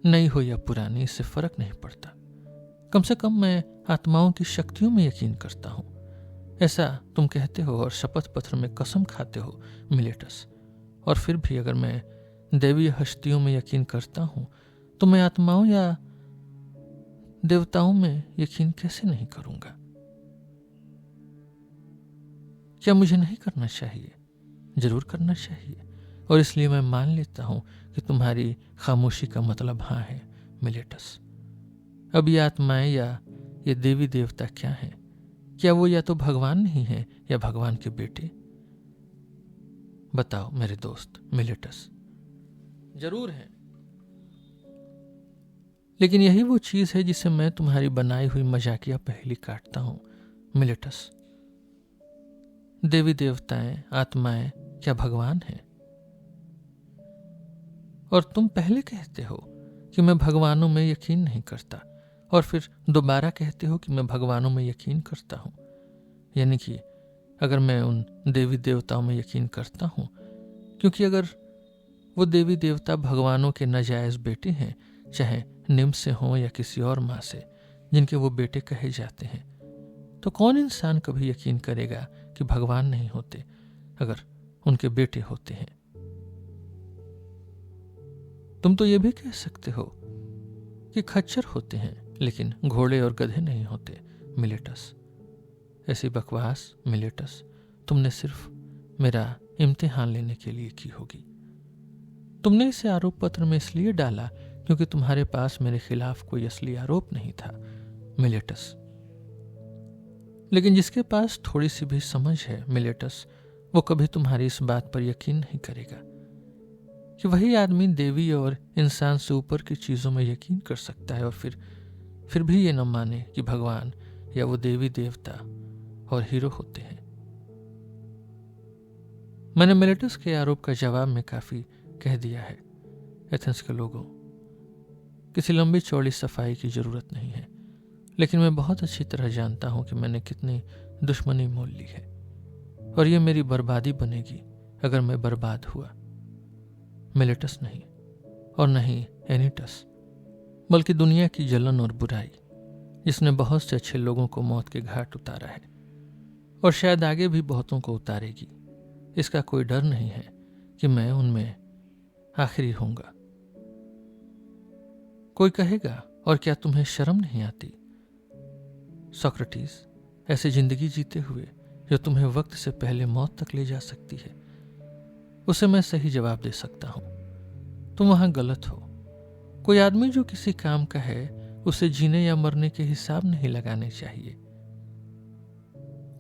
नई हो या पुरानी, इससे फर्क नहीं पड़ता। कम से कम मैं आत्माओं की शक्तियों में यकीन करता हूं। ऐसा तुम कहते हो और शपथ पत्र में कसम खाते हो मिलेटस। और फिर भी अगर मैं दैवीय हस्तियों में यकीन करता हूं तो मैं आत्माओं या देवताओं में यकीन कैसे नहीं करूंगा? क्या मुझे नहीं करना चाहिए? जरूर करना चाहिए, और इसलिए मैं मान लेता हूं कि तुम्हारी खामोशी का मतलब हाँ है मिलेटस। अब ये आत्माएं या ये देवी देवता क्या हैं? क्या वो या तो भगवान नहीं है या भगवान के बेटे? बताओ मेरे दोस्त मिलेटस। जरूर है, लेकिन यही वो चीज है जिसे मैं तुम्हारी बनाई हुई मजाकिया पहेली काटता हूं मिलेटस। देवी देवताएं, आत्माएं क्या भगवान हैं? और तुम पहले कहते हो कि मैं भगवानों में यकीन नहीं करता, और फिर दोबारा कहते हो कि मैं भगवानों में यकीन करता हूं। यानी कि अगर मैं उन देवी देवताओं में यकीन करता हूं, क्योंकि अगर वो देवी देवता भगवानों के नाजायज बेटे हैं, चाहे निम्न से हों या किसी और माँ से जिनके वो बेटे कहे जाते हैं, तो कौन इंसान कभी यकीन करेगा कि भगवान नहीं होते अगर उनके बेटे होते हैं? तुम तो ये भी कह सकते हो कि खच्चर होते हैं लेकिन घोड़े और गधे नहीं होते मिलेटस। ऐसी बकवास मिलेटस तुमने सिर्फ मेरा इम्तिहान लेने के लिए की होगी। तुमने इसे आरोप पत्र में इसलिए डाला क्योंकि तुम्हारे पास मेरे खिलाफ कोई असली आरोप नहीं था मिलेटस। लेकिन जिसके पास थोड़ी सी भी समझ है मिलेटस, वो कभी तुम्हारी इस बात पर यकीन नहीं करेगा कि वही आदमी देवी और इंसान से ऊपर की चीजों में यकीन कर सकता है और फिर भी ये न माने कि भगवान या वो देवी देवता और हीरो होते हैं। मैंने मिलेटस के आरोप का जवाब में काफी कह दिया है। एथेंस के लोगों, किसी लंबी चौड़ी सफाई की जरूरत नहीं है, लेकिन मैं बहुत अच्छी तरह जानता हूं कि मैंने कितनी दुश्मनी मोल ली है, और ये मेरी बर्बादी बनेगी अगर मैं बर्बाद हुआ। मिलेटस नहीं, और नहीं एनीटस, बल्कि दुनिया की जलन और बुराई जिसने बहुत से अच्छे लोगों को मौत के घाट उतारा है, और शायद आगे भी बहुतों को उतारेगी। इसका कोई डर नहीं है कि मैं उनमें आखिरी होऊंगा। कोई कहेगा, और क्या तुम्हें शर्म नहीं आती सोक्रेटिस, ऐसी जिंदगी जीते हुए जो तुम्हें वक्त से पहले मौत तक ले जा सकती है? उसे मैं सही जवाब दे सकता हूं, तुम वहां गलत हो। कोई आदमी जो किसी काम का है, उसे जीने या मरने के हिसाब नहीं लगाने चाहिए।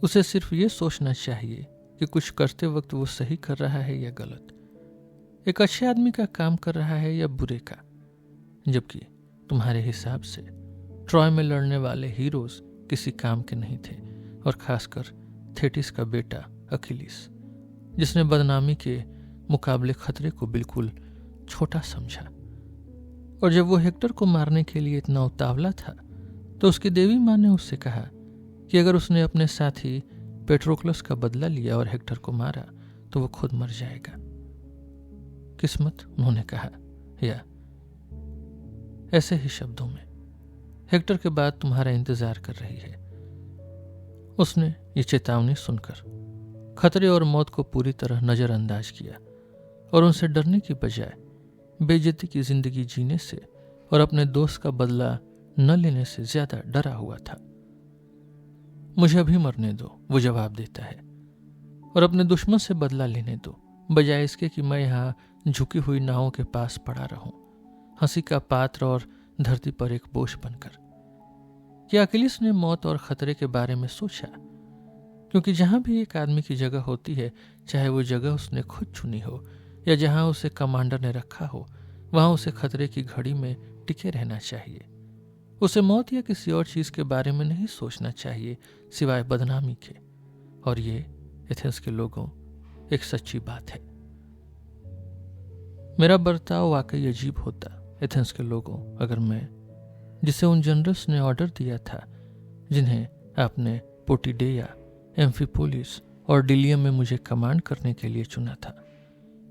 उसे सिर्फ ये सोचना चाहिए कि कुछ करते वक्त वो सही कर रहा है या गलत, एक अच्छे आदमी का काम कर रहा है या बुरे का। जबकि तुम्हारे हिसाब से ट्रॉय में लड़ने वाले हीरोज किसी काम के नहीं थे, और खासकर थेटिस का बेटा अखिलीस, जिसने बदनामी के मुकाबले खतरे को बिल्कुल छोटा समझा। और जब वो हेक्टर को मारने के लिए इतना उतावला था, तो उसकी देवी माँ ने उससे कहा कि अगर उसने अपने साथी पेट्रोक्लस का बदला लिया और हेक्टर को मारा तो वो खुद मर जाएगा। किस्मत, उन्होंने कहा, या ऐसे ही शब्दों में, हेक्टर के बाद तुम्हारा इंतजार कर रही है। उसने ये चेतावनी सुनकर खतरे और मौत को पूरी तरह नजरअंदाज किया और उनसे डरने की बजाय बेइज्जती की जिंदगी जीने से और अपने दोस्त का बदला न लेने से ज्यादा डरा हुआ था। मुझे अभी मरने दो, वो जवाब देता है, और अपने दुश्मन से बदला लेने दो, बजाय इसके कि मैं यहां झुकी हुई नावों के पास पड़ा रहूं, हंसी का पात्र और धरती पर एक बोझ बनकर। क्या अखिलीस ने मौत और खतरे के बारे में सोचा? क्योंकि जहां भी एक आदमी की जगह होती है, चाहे वो जगह उसने खुद चुनी हो या जहां उसे कमांडर ने रखा हो, वहां उसे खतरे की घड़ी में टिके रहना चाहिए। उसे मौत या किसी और चीज के बारे में नहीं सोचना चाहिए सिवाय बदनामी के। और ये एथेंस के लोगों, एक सच्ची बात है। मेरा बर्ताव वाकई अजीब होता एथेंस के लोगों, अगर मैं, जिसे उन जनरल्स ने ऑर्डर दिया था, जिन्हें आपने पोटिडेया, एम्फिपोलिस और डिलियम में मुझे कमांड करने के लिए चुना था,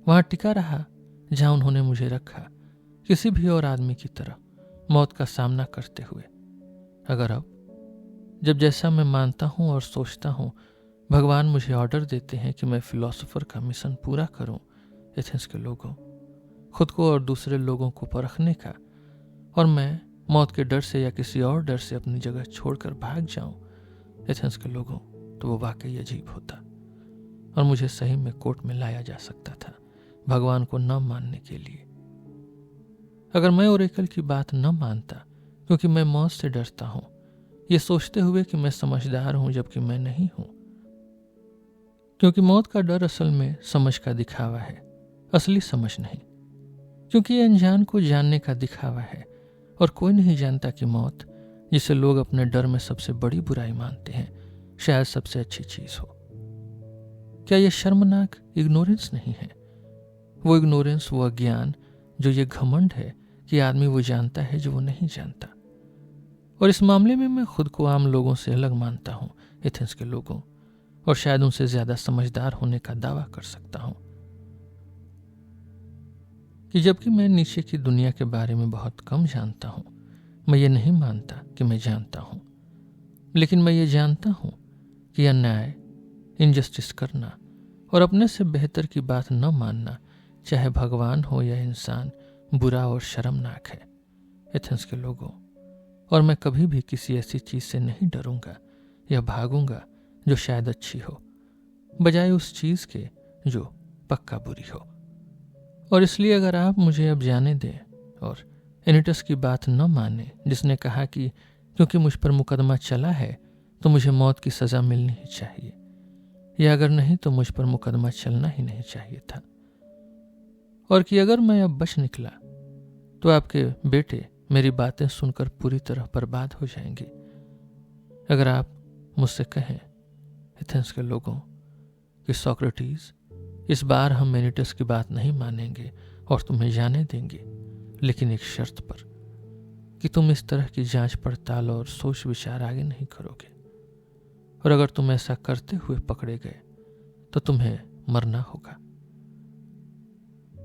वहां टिका रहा जहां उन्होंने मुझे रखा, किसी भी और आदमी की तरह मौत का सामना करते हुए। अगर अब, जब जैसा मैं मानता हूं और सोचता हूं, भगवान मुझे ऑर्डर देते हैं कि मैं फिलोसोफर का मिशन पूरा करूं एथेंस के लोगों, खुद को और दूसरे लोगों को परखने का, और मैं मौत के डर से या किसी और डर से अपनी जगह छोड़कर भाग जाऊं एथेंस के लोगों, तो वो वाकई अजीब होता और मुझे सही में कोर्ट में लाया जा सकता था भगवान को न मानने के लिए। अगर मैं ओरेकल की बात न मानता क्योंकि मैं मौत से डरता हूं, ये सोचते हुए कि मैं समझदार हूं जबकि मैं नहीं हूं। क्योंकि मौत का डर असल में समझ का दिखावा है, असली समझ नहीं। क्योंकि ये अनजान को जानने का दिखावा है और कोई नहीं जानता कि मौत, जिसे लोग अपने डर में सबसे बड़ी बुराई मानते हैं, शायद सबसे अच्छी चीज हो। क्या यह शर्मनाक इग्नोरेंस नहीं है? वो इग्नोरेंस, वो अज्ञान, जो ये घमंड है कि आदमी वो जानता है जो वो नहीं जानता। और इस मामले में मैं खुद को आम लोगों से अलग मानता हूं, एथेंस के लोगों, और शायद उनसे ज्यादा समझदार होने का दावा कर सकता हूं। कि जबकि मैं नीचे की दुनिया के बारे में बहुत कम जानता हूं, मैं ये नहीं मानता कि मैं जानता हूं, लेकिन मैं ये जानता हूं कि अन्याय, इनजस्टिस करना और अपने से बेहतर की बात न मानना, चाहे भगवान हो या इंसान, बुरा और शर्मनाक है, एथेंस के लोगों। और मैं कभी भी किसी ऐसी चीज से नहीं डरूंगा या भागूंगा जो शायद अच्छी हो, बजाय उस चीज के जो पक्का बुरी हो। और इसलिए अगर आप मुझे अब जाने दें और एनिटस की बात न माने, जिसने कहा कि क्योंकि मुझ पर मुकदमा चला है तो मुझे मौत की सजा मिलनी ही चाहिए, या अगर नहीं तो मुझ पर मुकदमा चलना ही नहीं चाहिए था, और कि अगर मैं अब बच निकला तो आपके बेटे मेरी बातें सुनकर पूरी तरह बर्बाद हो जाएंगे। अगर आप मुझसे कहें, एथेंस के लोगों, कि सोक्रेटिस, इस बार हम एनिटस की बात नहीं मानेंगे और तुम्हें जाने देंगे, लेकिन एक शर्त पर, कि तुम इस तरह की जांच पड़ताल और सोच विचार आगे नहीं करोगे, और अगर तुम ऐसा करते हुए पकड़े गए तो तुम्हें मरना होगा।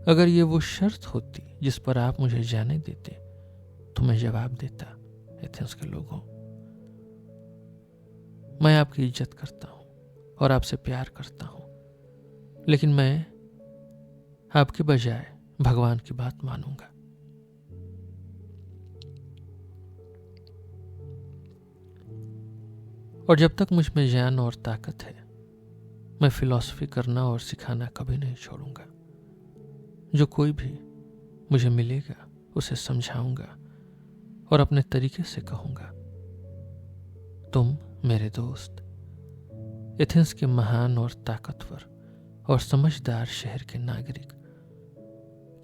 अगर ये वो शर्त होती जिस पर आप मुझे जाने देते तो मैं जवाब देता, एथेंस के लोगों, मैं आपकी इज्जत करता हूं और आपसे प्यार करता हूं, लेकिन मैं आपके बजाय भगवान की बात मानूंगा। और जब तक मुझ में ज्ञान और ताकत है, मैं फिलॉसफी करना और सिखाना कभी नहीं छोड़ूंगा। जो कोई भी मुझे मिलेगा उसे समझाऊंगा और अपने तरीके से कहूंगा, तुम मेरे दोस्त, एथेंस के महान और ताकतवर और समझदार शहर के नागरिक,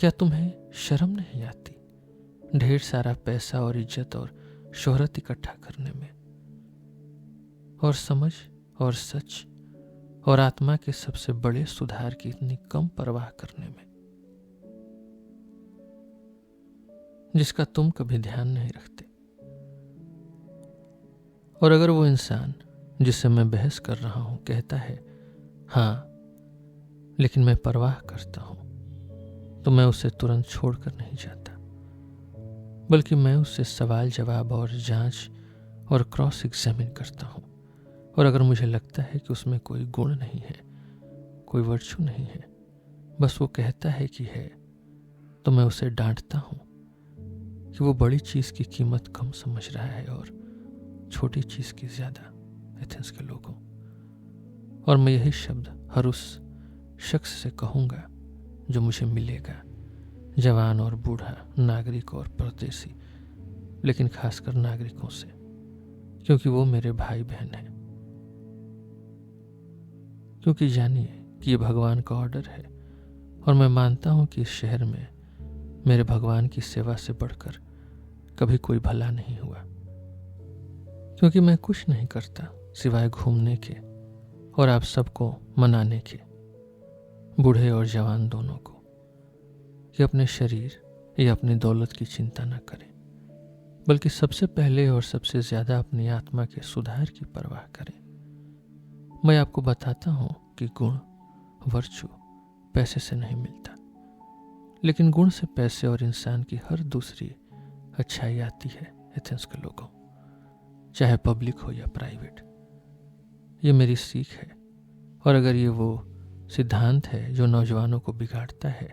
क्या तुम्हें शर्म नहीं आती ढेर सारा पैसा और इज्जत और शोहरत इकट्ठा करने में, और समझ और सच और आत्मा के सबसे बड़े सुधार की इतनी कम परवाह करने में, जिसका तुम कभी ध्यान नहीं रखते। और अगर वो इंसान जिससे मैं बहस कर रहा हूं कहता है, हाँ लेकिन मैं परवाह करता हूं, तो मैं उसे तुरंत छोड़कर नहीं जाता, बल्कि मैं उससे सवाल जवाब और जांच और क्रॉस एग्जामिन करता हूं। और अगर मुझे लगता है कि उसमें कोई गुण नहीं है, कोई वर्चू नहीं है, बस वो कहता है कि है, तो मैं उसे डांटता हूं कि वो बड़ी चीज की कीमत कम समझ रहा है और छोटी चीज की ज्यादा, एथेंस के लोगों। और मैं यही शब्द हर उस शख्स से कहूंगा जो मुझे मिलेगा, जवान और बूढ़ा, नागरिक और परदेसी, लेकिन खासकर नागरिकों से, क्योंकि वो मेरे भाई बहन हैं। क्योंकि जानिए कि ये भगवान का ऑर्डर है, और मैं मानता हूं कि इस शहर में मेरे भगवान की सेवा से बढ़कर कभी कोई भला नहीं हुआ, क्योंकि मैं कुछ नहीं करता सिवाय घूमने के और आप सबको मनाने के, बूढ़े और जवान दोनों को, कि अपने शरीर या अपनी दौलत की चिंता न करें, बल्कि सबसे पहले और सबसे ज्यादा अपनी आत्मा के सुधार की परवाह करें। मैं आपको बताता हूं कि गुण, वर्चू पैसे से नहीं मिलता, लेकिन गुण से पैसे और इंसान की हर दूसरी अच्छाई आती है, एथेंस के लोगों, चाहे पब्लिक हो या प्राइवेट। ये मेरी सीख है, और अगर ये वो सिद्धांत है जो नौजवानों को बिगाड़ता है,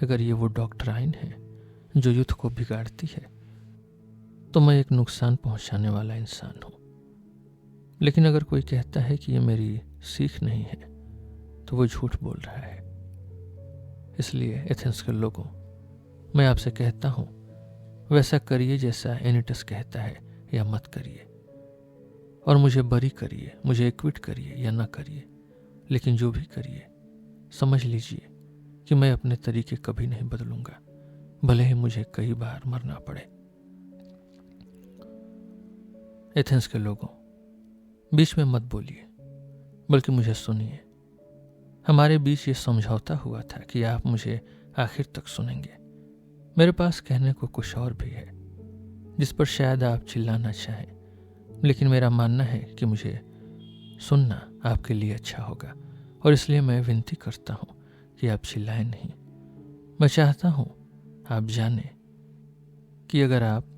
अगर ये वो डॉक्ट्राइन है जो युद्ध को बिगाड़ती है, तो मैं एक नुकसान पहुंचाने वाला इंसान हूं। लेकिन अगर कोई कहता है कि ये मेरी सीख नहीं है, तो वो झूठ बोल रहा है। इसलिए एथेंस के लोगों, मैं आपसे कहता हूं, वैसा करिए जैसा एनिटस कहता है, या मत करिए। और मुझे बरी करिए, मुझे एक्विट करिए या ना करिए, लेकिन जो भी करिए समझ लीजिए कि मैं अपने तरीके कभी नहीं बदलूंगा, भले ही मुझे कई बार मरना पड़े। एथेंस के लोगों, बीच में मत बोलिए, बल्कि मुझे सुनिए। हमारे बीच ये समझौता हुआ था कि आप मुझे आखिर तक सुनेंगे। मेरे पास कहने को कुछ और भी है जिस पर शायद आप चिल्लाना चाहें, लेकिन मेरा मानना है कि मुझे सुनना आपके लिए अच्छा होगा, और इसलिए मैं विनती करता हूं कि आप चिल्लाएं नहीं। मैं चाहता हूं आप जानें कि अगर आप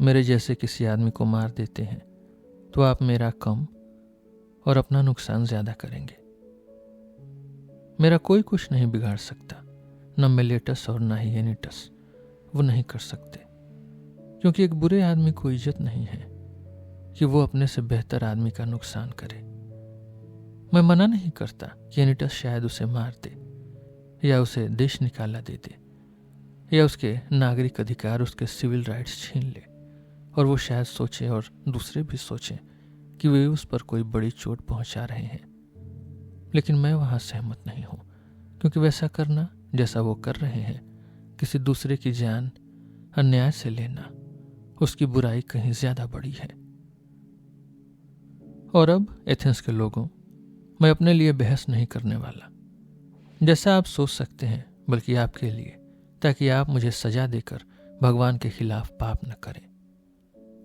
मेरे जैसे किसी आदमी को मार देते हैं तो आप मेरा कम और अपना नुकसान ज्यादा करेंगे। मेरा कोई कुछ नहीं बिगाड़ सकता, न मिलेटस और न ही एनिटस, वो नहीं कर सकते, क्योंकि एक बुरे आदमी को इज्जत नहीं है कि वो अपने से बेहतर आदमी का नुकसान करे। मैं मना नहीं करता कि एनिटस शायद उसे मार दे या उसे देश निकाला दे दे या उसके नागरिक अधिकार, उसके सिविल राइट्स छीन ले, और वो शायद सोचे और दूसरे भी सोचें कि वे उस पर कोई बड़ी चोट पहुंचा रहे हैं। लेकिन मैं वहां सहमत नहीं हूं, क्योंकि वैसा करना जैसा वो कर रहे हैं, किसी दूसरे की जान अन्याय से लेना, उसकी बुराई कहीं ज्यादा बड़ी है। और अब एथेंस के लोगों, मैं अपने लिए बहस नहीं करने वाला, जैसा आप सोच सकते हैं, बल्कि आपके लिए, ताकि आप मुझे सजा देकर भगवान के खिलाफ पाप न करें,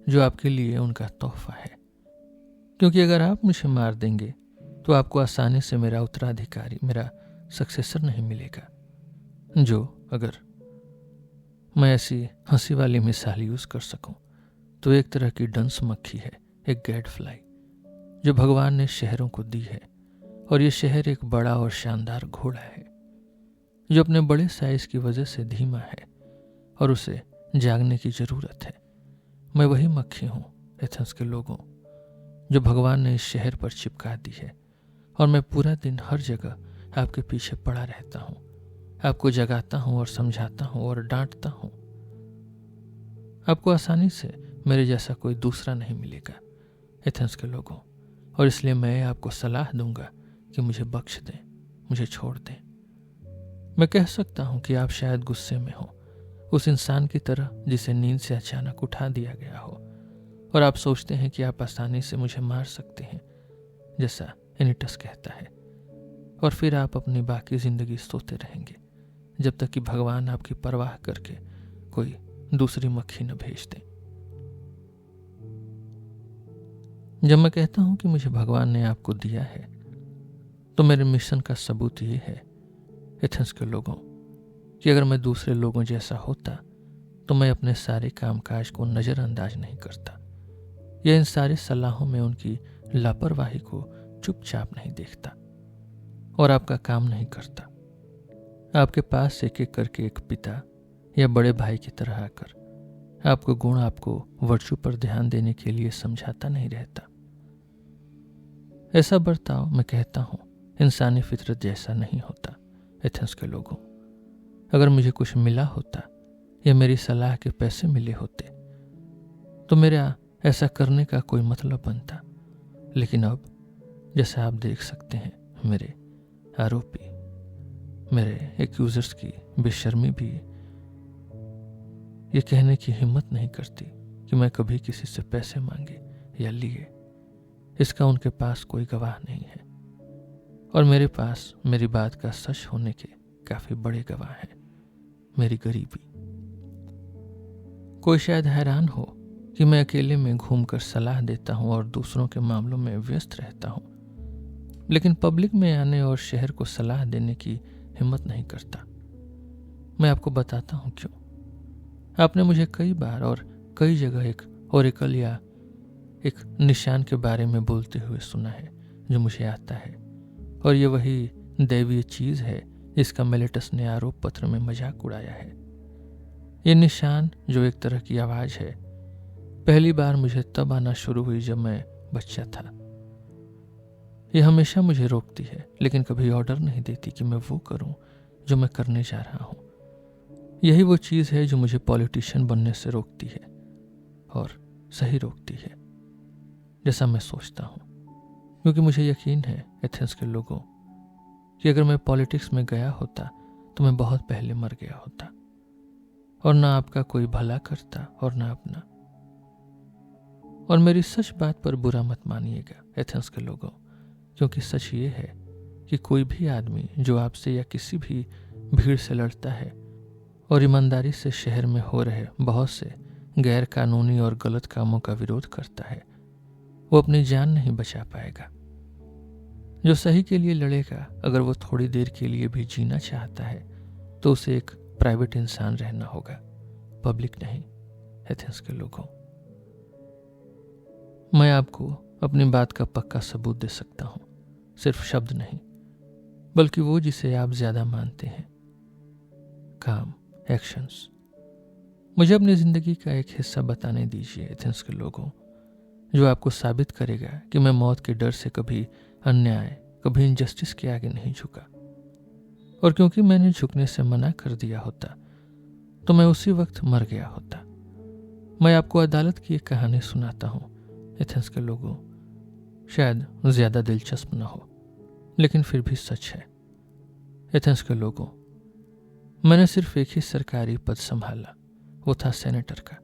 जो आपके लिए उनका तोहफा है। क्योंकि अगर आप मुझे मार देंगे तो आपको आसानी से मेरा उत्तराधिकारी, मेरा सक्सेसर नहीं मिलेगा, जो, अगर मैं ऐसी हंसी वाली मिसाल यूज कर सकूं, तो एक तरह की डंस मक्खी है, एक गैड फ्लाई, जो भगवान ने शहरों को दी है। और ये शहर एक बड़ा और शानदार घोड़ा है जो अपने बड़े साइज की वजह से धीमा है और उसे जागने की जरूरत है। मैं वही मक्खी हूं एथेंस के लोगों, जो भगवान ने इस शहर पर चिपका दी है, और मैं पूरा दिन हर जगह आपके पीछे पड़ा रहता हूं, आपको जगाता हूं और समझाता हूं और डांटता हूं। आपको आसानी से मेरे जैसा कोई दूसरा नहीं मिलेगा एथेंस के लोगों, और इसलिए मैं आपको सलाह दूंगा कि मुझे बख्श दें, मुझे छोड़ दें। मैं कह सकता हूं कि आप शायद गुस्से में हो, उस इंसान की तरह जिसे नींद से अचानक उठा दिया गया हो, और आप सोचते हैं कि आप आसानी से मुझे मार सकते हैं, जैसा एनिटस कहता है, और फिर आप अपनी बाकी जिंदगी सोते रहेंगे जब तक कि भगवान आपकी परवाह करके कोई दूसरी मक्खी न भेज दे। जब मैं कहता हूं कि मुझे भगवान ने आपको दिया है, तो मेरे मिशन का सबूत ये है एथेंस के लोगों, कि अगर मैं दूसरे लोगों जैसा होता तो मैं अपने सारे कामकाज को नजरअंदाज नहीं करता, या इन सारे सलाहों में उनकी लापरवाही को चुपचाप नहीं देखता और आपका काम नहीं करता। आपके पास एक एक करके एक पिता या बड़े भाई की तरह आकर आपको गुण, आपको वर्चू पर ध्यान देने के लिए समझाता नहीं रहता। ऐसा बर्ताव, मैं कहता हूं, इंसानी फितरत जैसा नहीं होता एथेंस के लोगों। अगर मुझे कुछ मिला होता या मेरी सलाह के पैसे मिले होते तो मेरा ऐसा करने का कोई मतलब बनता, लेकिन अब जैसा आप देख सकते हैं, मेरे आरोपी, मेरे एक्यूजर्स की बेशर्मी भी ये कहने की हिम्मत नहीं करती कि मैं कभी किसी से पैसे मांगे या लिए। इसका उनके पास कोई गवाह नहीं है, और मेरे पास मेरी बात का सच होने के काफी बड़े गवाह हैं, मेरी गरीबी। कोई शायद हैरान हो कि मैं अकेले में घूमकर सलाह देता हूं और दूसरों के मामलों में व्यस्त रहता हूं, लेकिन पब्लिक में आने और शहर को सलाह देने की हिम्मत नहीं करता। मैं आपको बताता हूं क्यों। आपने मुझे कई बार और कई जगह एक ओरेकल या एक निशान के बारे में बोलते हुए सुना है जो मुझे आता है, और ये वही दैवीय चीज है जिसका मेलेटस ने आरोप पत्र में मजाक उड़ाया है। ये निशान, जो एक तरह की आवाज है, पहली बार मुझे तब आना शुरू हुई जब मैं बच्चा था। ये हमेशा मुझे रोकती है, लेकिन कभी ऑर्डर नहीं देती कि मैं वो करूं जो मैं करने जा रहा हूं। यही वो चीज है जो मुझे पॉलिटिशियन बनने से रोकती है, और सही रोकती है। जैसा मैं सोचता हूँ, क्योंकि मुझे यकीन है एथेंस के लोगों कि अगर मैं पॉलिटिक्स में गया होता तो मैं बहुत पहले मर गया होता, और ना आपका कोई भला करता और ना अपना। और मेरी सच बात पर बुरा मत मानिएगा एथेंस के लोगों, क्योंकि सच ये है कि कोई भी आदमी जो आपसे या किसी भी भीड़ से लड़ता है और ईमानदारी से शहर में हो रहे बहुत से गैर कानूनी और गलत कामों का विरोध करता है, वो अपनी जान नहीं बचा पाएगा। जो सही के लिए लड़ेगा, अगर वो थोड़ी देर के लिए भी जीना चाहता है तो उसे एक प्राइवेट इंसान रहना होगा, पब्लिक नहीं। एथेंस के लोगों, मैं आपको अपनी बात का पक्का सबूत दे सकता हूं, सिर्फ शब्द नहीं बल्कि वो जिसे आप ज्यादा मानते हैं, काम, एक्शंस। मुझे अपनी जिंदगी का एक हिस्सा बताने दीजिए एथेंस के लोगों, जो आपको साबित करेगा कि मैं मौत के डर से कभी अन्याय, कभी इनजस्टिस के आगे नहीं झुका। और क्योंकि मैंने झुकने से मना कर दिया होता तो मैं उसी वक्त मर गया होता। मैं आपको अदालत की एक कहानी सुनाता हूं एथेंस के लोगों, शायद ज्यादा दिलचस्प न हो लेकिन फिर भी सच है। एथेंस के लोगों, मैंने सिर्फ एक ही सरकारी पद संभाला, वो था सेनेटर का।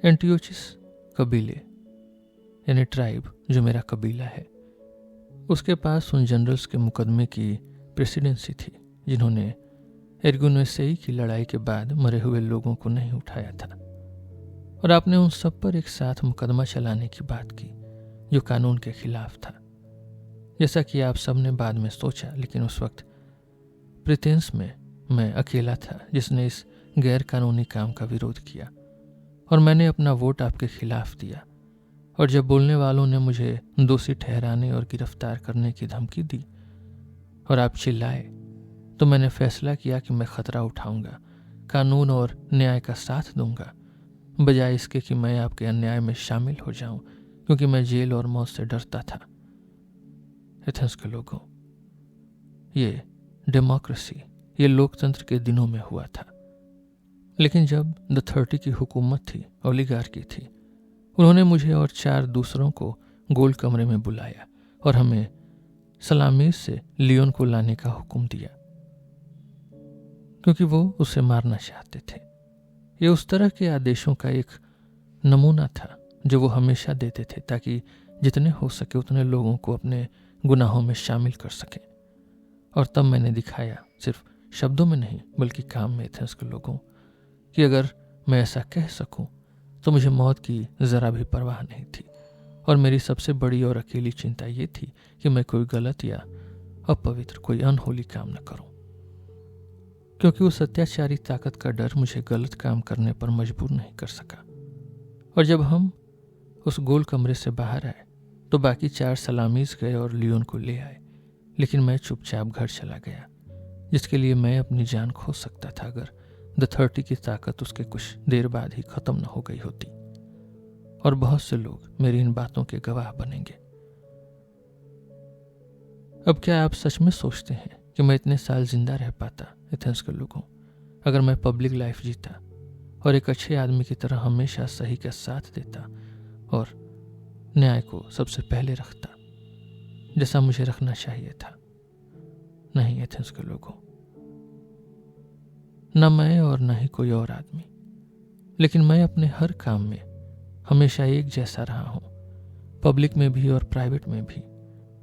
एंटियोचिस कबीले यानी ट्राइब, जो मेरा कबीला है, उसके पास उन जनरल्स के मुकदमे की प्रेसिडेंसी थी जिन्होंने एर्गुनोसेई की लड़ाई के बाद मरे हुए लोगों को नहीं उठाया था। और आपने उन सब पर एक साथ मुकदमा चलाने की बात की जो कानून के खिलाफ था, जैसा कि आप सब ने बाद में सोचा। लेकिन उस वक्त प्रेटेंस में मैं अकेला था जिसने इस गैर कानूनी काम का विरोध किया, और मैंने अपना वोट आपके खिलाफ दिया। और जब बोलने वालों ने मुझे दोषी ठहराने और गिरफ्तार करने की धमकी दी और आप चिल्लाए, तो मैंने फैसला किया कि मैं खतरा उठाऊंगा, कानून और न्याय का साथ दूंगा, बजाय इसके कि मैं आपके अन्याय में शामिल हो जाऊं, क्योंकि मैं जेल और मौत से डरता था। एथेंस के लोगों, ये डेमोक्रेसी, ये लोकतंत्र के दिनों में हुआ था। लेकिन जब द 30 की हुकूमत थी, ओलिगार्की थी, उन्होंने मुझे और 4 दूसरों को गोल कमरे में बुलाया और हमें सलामीर से लियोन को लाने का हुक्म दिया, क्योंकि वो उसे मारना चाहते थे। ये उस तरह के आदेशों का एक नमूना था जो वो हमेशा देते थे, ताकि जितने हो सके उतने लोगों को अपने गुनाहों में शामिल कर सकें। और तब मैंने दिखाया, सिर्फ शब्दों में नहीं बल्कि काम में, एथेंस के लोगों, कि अगर मैं ऐसा कह सकूं तो मुझे मौत की जरा भी परवाह नहीं थी। और मेरी सबसे बड़ी और अकेली चिंता ये थी कि मैं कोई गलत या अपवित्र, कोई अनहोली काम न करूं, क्योंकि उस अत्याचारी ताकत का डर मुझे गलत काम करने पर मजबूर नहीं कर सका। और जब हम उस गोल कमरे से बाहर आए तो बाकी 4 सलामीज गए और लियोन को ले आए, लेकिन मैं चुपचाप घर चला गया, जिसके लिए मैं अपनी जान खो सकता था अगर द 30 की ताकत उसके कुछ देर बाद ही खत्म न हो गई होती। और बहुत से लोग मेरी इन बातों के गवाह बनेंगे। अब क्या आप सच में सोचते हैं कि मैं इतने साल जिंदा रह पाता एथेंस के लोगों, अगर मैं पब्लिक लाइफ जीता और एक अच्छे आदमी की तरह हमेशा सही का साथ देता और न्याय को सबसे पहले रखता, जैसा मुझे रखना चाहिए था? नहीं एथेंस के लोगों, न मैं और न ही कोई और आदमी, लेकिन मैं अपने हर काम में हमेशा एक जैसा रहा हूं, पब्लिक में भी और प्राइवेट में भी।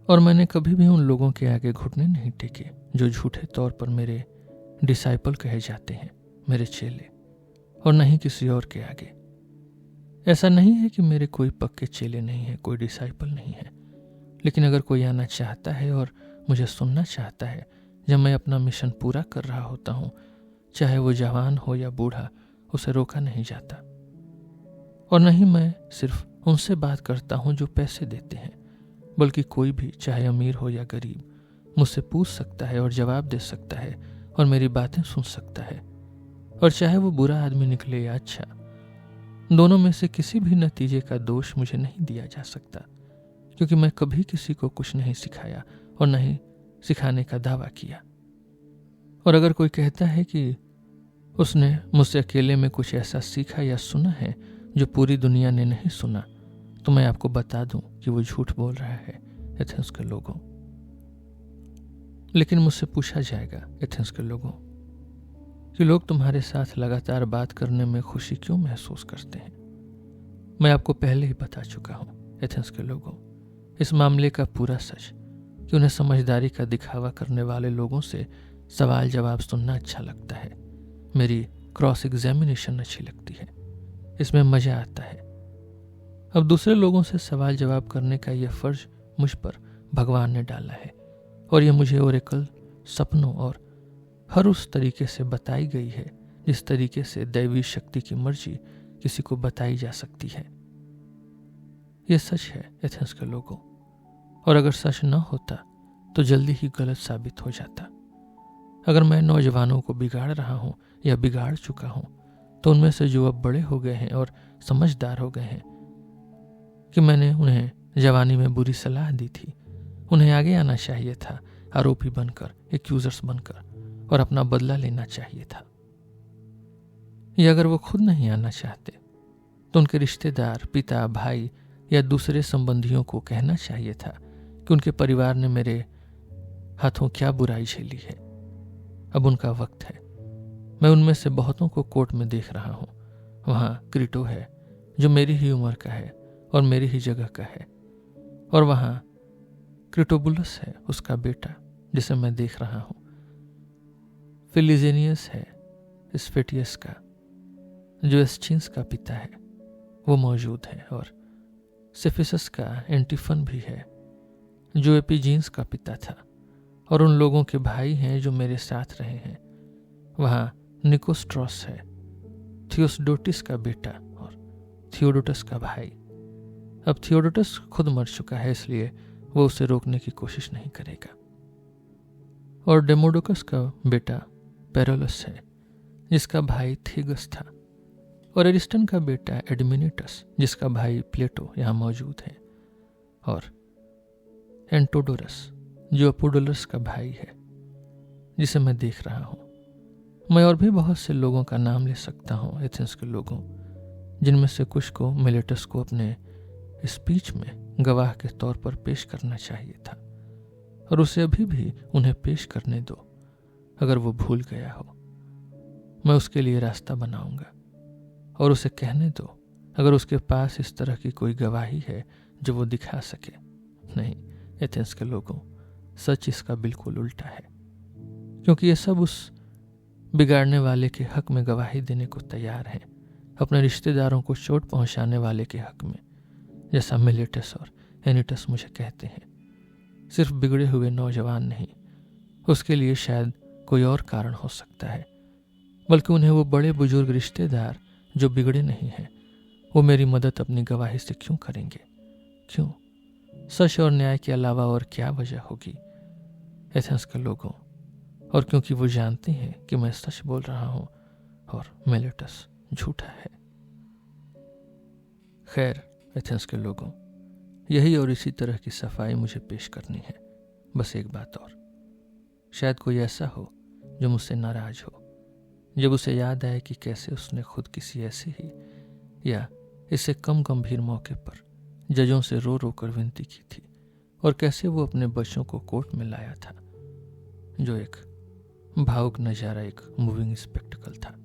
और मैंने कभी भी उन लोगों के आगे घुटने नहीं टेके जो झूठे तौर पर मेरे डिसाइपल कहे जाते हैं, मेरे चेले, और न ही किसी और के आगे। ऐसा नहीं है कि मेरे कोई पक्के चेले नहीं हैं, कोई डिसाइपल नहीं है, लेकिन अगर कोई आना चाहता है और मुझे सुनना चाहता है जब मैं अपना मिशन पूरा कर रहा होता हूं, चाहे वो जवान हो या बूढ़ा, उसे रोका नहीं जाता। और नहीं मैं सिर्फ उनसे बात करता हूं जो पैसे देते हैं, बल्कि कोई भी, चाहे अमीर हो या गरीब, मुझसे पूछ सकता है और जवाब दे सकता है और मेरी बातें सुन सकता है। और चाहे वो बुरा आदमी निकले या अच्छा, दोनों में से किसी भी नतीजे का दोष मुझे नहीं दिया जा सकता, क्योंकि मैं कभी किसी को कुछ नहीं सिखाया और नहीं सिखाने का दावा किया। और अगर कोई कहता है कि उसने मुझसे अकेले में कुछ ऐसा सीखा या सुना है जो पूरी दुनिया ने नहीं सुना, तो मैं आपको बता दूं कि वो झूठ बोल रहा है एथेंस के लोगों। लेकिन मुझसे पूछा जाएगा एथेंस के लोगों कि लोग तुम्हारे साथ लगातार बात करने में खुशी क्यों महसूस करते हैं। मैं आपको पहले ही बता चुका हूं एथेंस के लोगों, इस मामले का पूरा सच कि उन्हें समझदारी का दिखावा करने वाले लोगों से सवाल जवाब सुनना अच्छा लगता है। मेरी क्रॉस एग्जामिनेशन अच्छी लगती है, इसमें मजा आता है। अब दूसरे लोगों से सवाल जवाब करने का यह फर्ज मुझ पर भगवान ने डाला है और यह मुझे ओरेकल, सपनों और हर उस तरीके से बताई गई है जिस तरीके से दैवी शक्ति की मर्जी किसी को बताई जा सकती है। यह सच है एथेंस के लोगों, और अगर सच न होता तो जल्दी ही गलत साबित हो जाता। अगर मैं नौजवानों को बिगाड़ रहा हूं या बिगाड़ चुका हूं तो उनमें से जो अब बड़े हो गए हैं और समझदार हो गए हैं कि मैंने उन्हें जवानी में बुरी सलाह दी थी, उन्हें आगे आना चाहिए था, आरोपी बनकर, एक्यूजर्स बनकर, और अपना बदला लेना चाहिए था। या अगर वो खुद नहीं आना चाहते तो उनके रिश्तेदार, पिता, भाई या दूसरे संबंधियों को कहना चाहिए था कि उनके परिवार ने मेरे हाथों क्या बुराई झेली है। अब उनका वक्त है। मैं उनमें से बहुतों को कोर्ट में देख रहा हूं। वहां क्रीटो है जो मेरी ही उम्र का है और मेरी ही जगह का है, और वहां क्रिटोबुलस है, उसका बेटा, जिसे मैं देख रहा हूं। फिलिजेनियस है स्फेटियस का, जो एस्चिन्स का पिता है, वो मौजूद है, और सिफिसस का एंटीफन भी है जो एपिजीन्स का पिता था, और उन लोगों के भाई हैं जो मेरे साथ रहे हैं। वहां निकोस्ट्रॉस है, थियोसडोटिस का बेटा और थियोडोटस का भाई। अब थियोडोटस खुद मर चुका है, इसलिए वो उसे रोकने की कोशिश नहीं करेगा। और डेमोडोकस का बेटा पेरोलस है जिसका भाई थीगस था, और एरिस्टन का बेटा एडमिनेटस जिसका भाई प्लेटो यहाँ मौजूद है, और एंटोडोरस जो अपोडोलस का भाई है जिसे मैं देख रहा हूं। मैं और भी बहुत से लोगों का नाम ले सकता हूं एथेंस के लोगों, जिनमें से कुछ को मिलेटस को अपने स्पीच में गवाह के तौर पर पेश करना चाहिए था, और उसे अभी भी उन्हें पेश करने दो। अगर वो भूल गया हो, मैं उसके लिए रास्ता बनाऊंगा, और उसे कहने दो अगर उसके पास इस तरह की कोई गवाही है जो वो दिखा सके। नहीं एथेंस के लोगों, सच इसका बिल्कुल उल्टा है, क्योंकि ये सब उस बिगाड़ने वाले के हक में गवाही देने को तैयार हैं, अपने रिश्तेदारों को चोट पहुंचाने वाले के हक में, जैसा मिलेटस और एनिटस मुझे कहते हैं। सिर्फ बिगड़े हुए नौजवान नहीं, उसके लिए शायद कोई और कारण हो सकता है, बल्कि उन्हें वो बड़े बुजुर्ग रिश्तेदार जो बिगड़े नहीं हैं, वो मेरी मदद अपनी गवाही से क्यों करेंगे? क्यों? सच और न्याय के अलावा और क्या वजह होगी एथेंस के लोगों? और क्योंकि वो जानते हैं कि मैं सच बोल रहा हूं और मिलेटस झूठा है। खैर एथेंस के लोगों, यही और इसी तरह की सफाई मुझे पेश करनी है। बस एक बात और, शायद कोई ऐसा हो जो मुझसे नाराज हो, जब उसे याद आए कि कैसे उसने खुद किसी ऐसे ही या इससे कम गंभीर मौके पर जजों से रो रो कर विनती की थी, और कैसे वो अपने बच्चों को कोर्ट में लाया था, जो एक भावुक नजारा, एक मूविंग स्पेक्टिकल था।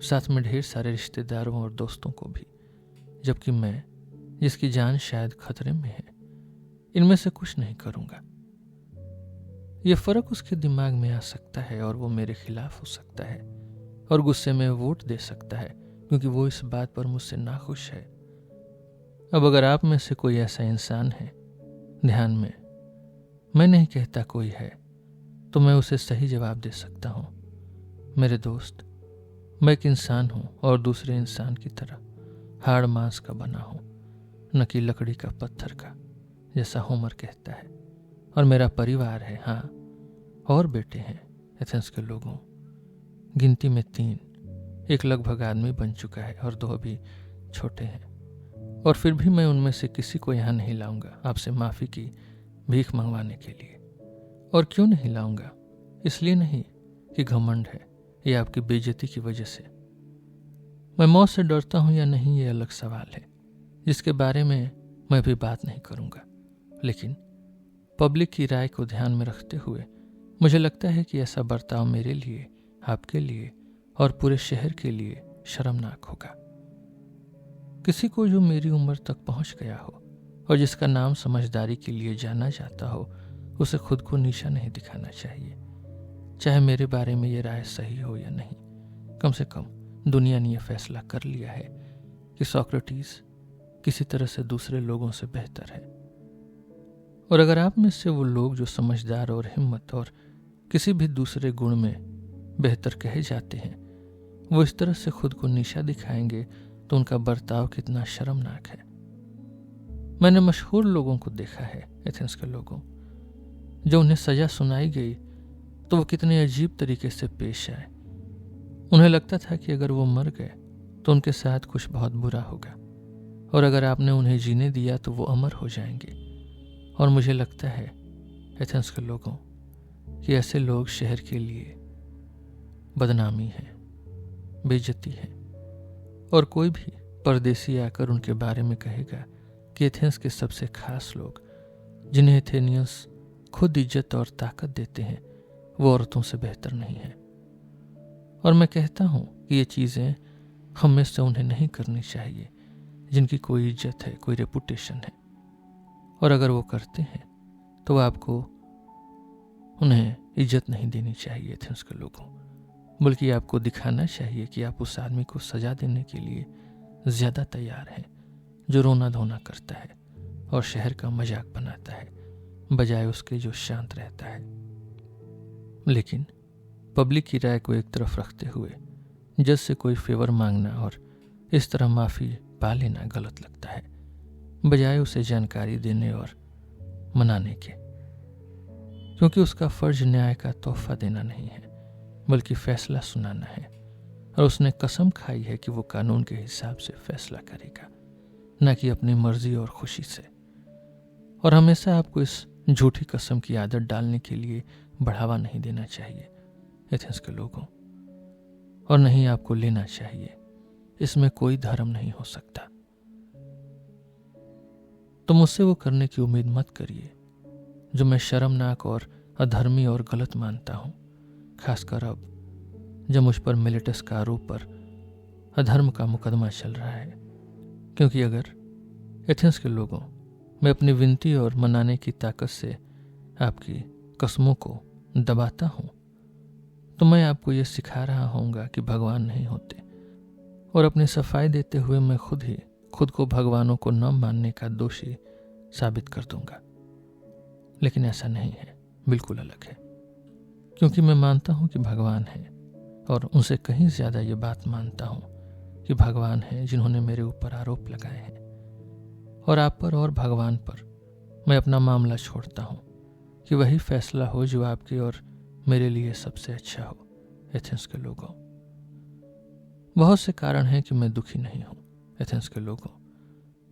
साथ में ढेर सारे रिश्तेदारों और दोस्तों को भी, जबकि मैं, जिसकी जान शायद खतरे में है, इनमें से कुछ नहीं करूंगा। यह फर्क उसके दिमाग में आ सकता है और वो मेरे खिलाफ हो सकता है और गुस्से में वोट दे सकता है, क्योंकि वो इस बात पर मुझसे नाखुश है। अब अगर आप में से कोई ऐसा इंसान है, ध्यान में, मैं नहीं कहता कोई है, तो मैं उसे सही जवाब दे सकता हूं। मेरे दोस्त, मैं एक इंसान हूं और दूसरे इंसान की तरह हाड़ मांस का बना हूं, न कि लकड़ी का, पत्थर का, जैसा होमर कहता है। और मेरा परिवार है, हाँ, और बेटे हैं एथेंस के लोगों, गिनती में 3, एक लगभग आदमी बन चुका है और 2 अभी छोटे हैं। और फिर भी मैं उनमें से किसी को यहाँ नहीं लाऊंगा आपसे माफ़ी की भीख मंगवाने के लिए। और क्यों नहीं लाऊंगा? इसलिए नहीं कि घमंड है या आपकी बेइज्जती की वजह से। मैं मौत से डरता हूं या नहीं, ये अलग सवाल है, जिसके बारे में मैं भी बात नहीं करूंगा, लेकिन पब्लिक की राय को ध्यान में रखते हुए मुझे लगता है कि ऐसा बर्ताव मेरे लिए, आपके लिए और पूरे शहर के लिए शर्मनाक होगा। किसी को जो मेरी उम्र तक पहुंच गया हो और जिसका नाम समझदारी के लिए जाना जाता हो, उसे खुद को नीचा नहीं दिखाना चाहिए, चाहे मेरे बारे में ये राय सही हो या नहीं। कम से कम दुनिया ने यह फैसला कर लिया है कि सोक्रेटिस किसी तरह से दूसरे लोगों से बेहतर है। और अगर आप में से वो लोग जो समझदार और हिम्मत और किसी भी दूसरे गुण में बेहतर कहे जाते हैं, वो इस तरह से खुद को नीचा दिखाएंगे, तो उनका बर्ताव कितना शर्मनाक है। मैंने मशहूर लोगों को देखा है, एथेंस के लोगों, जो उन्हें सजा सुनाई गई तो वो कितने अजीब तरीके से पेश आए। उन्हें लगता था कि अगर वो मर गए तो उनके साथ कुछ बहुत बुरा होगा, और अगर आपने उन्हें जीने दिया तो वो अमर हो जाएंगे। और मुझे लगता है, एथेंस के लोगों, कि ऐसे लोग शहर के लिए बदनामी है, बेइज्जती है। और कोई भी परदेसी आकर उनके बारे में कहेगा कि एथेंस के सबसे खास लोग, जिन्हें एथेनियंस खुद इज्जत और ताकत देते हैं, वो औरतों से बेहतर नहीं है। और मैं कहता हूं कि ये चीज़ें हम में से उन्हें नहीं करनी चाहिए जिनकी कोई इज्जत है, कोई रेपुटेशन है। और अगर वो करते हैं तो आपको उन्हें इज्जत नहीं देनी चाहिए एथेंस के लोगों, बल्कि आपको दिखाना चाहिए कि आप उस आदमी को सजा देने के लिए ज़्यादा तैयार हैं जो रोना धोना करता है और शहर का मजाक बनाता है, बजाय उसके जो शांत रहता है। लेकिन पब्लिक की राय को एक तरफ रखते हुए जज से कोई फेवर मांगना और इस तरह माफ़ी पा लेना गलत लगता है, बजाय उसे जानकारी देने और मनाने के, क्योंकि उसका फर्ज न्याय का तोहफा देना नहीं है, बल्कि फैसला सुनाना है। और उसने कसम खाई है कि वो कानून के हिसाब से फैसला करेगा, न कि अपनी मर्जी और खुशी से। और हमेशा आपको इस झूठी कसम की आदत डालने के लिए बढ़ावा नहीं देना चाहिए एथेंस के लोगों, और नहीं आपको लेना चाहिए। इसमें कोई धर्म नहीं हो सकता। तो मुझसे वो करने की उम्मीद मत करिए जो मैं शर्मनाक और अधर्मी और गलत मानता हूं, खासकर अब जब मुझ पर मिलेटस का आरोप पर अधर्म का मुकदमा चल रहा है। क्योंकि अगर एथेंस के लोगों, मैं अपनी विनती और मनाने की ताकत से आपकी कस्मों को दबाता हूं, तो मैं आपको यह सिखा रहा होऊंगा कि भगवान नहीं होते, और अपनी सफाई देते हुए मैं खुद को भगवानों को न मानने का दोषी साबित कर दूंगा। लेकिन ऐसा नहीं है, बिल्कुल अलग है। क्योंकि मैं मानता हूं कि भगवान है, और उनसे कहीं ज्यादा ये बात मानता हूं कि भगवान है जिन्होंने मेरे ऊपर आरोप लगाए हैं। और आप पर और भगवान पर मैं अपना मामला छोड़ता हूं कि वही फैसला हो जो आपके और मेरे लिए सबसे अच्छा हो एथेंस के लोगों। बहुत से कारण हैं कि मैं दुखी नहीं हूं एथेंस के लोगों।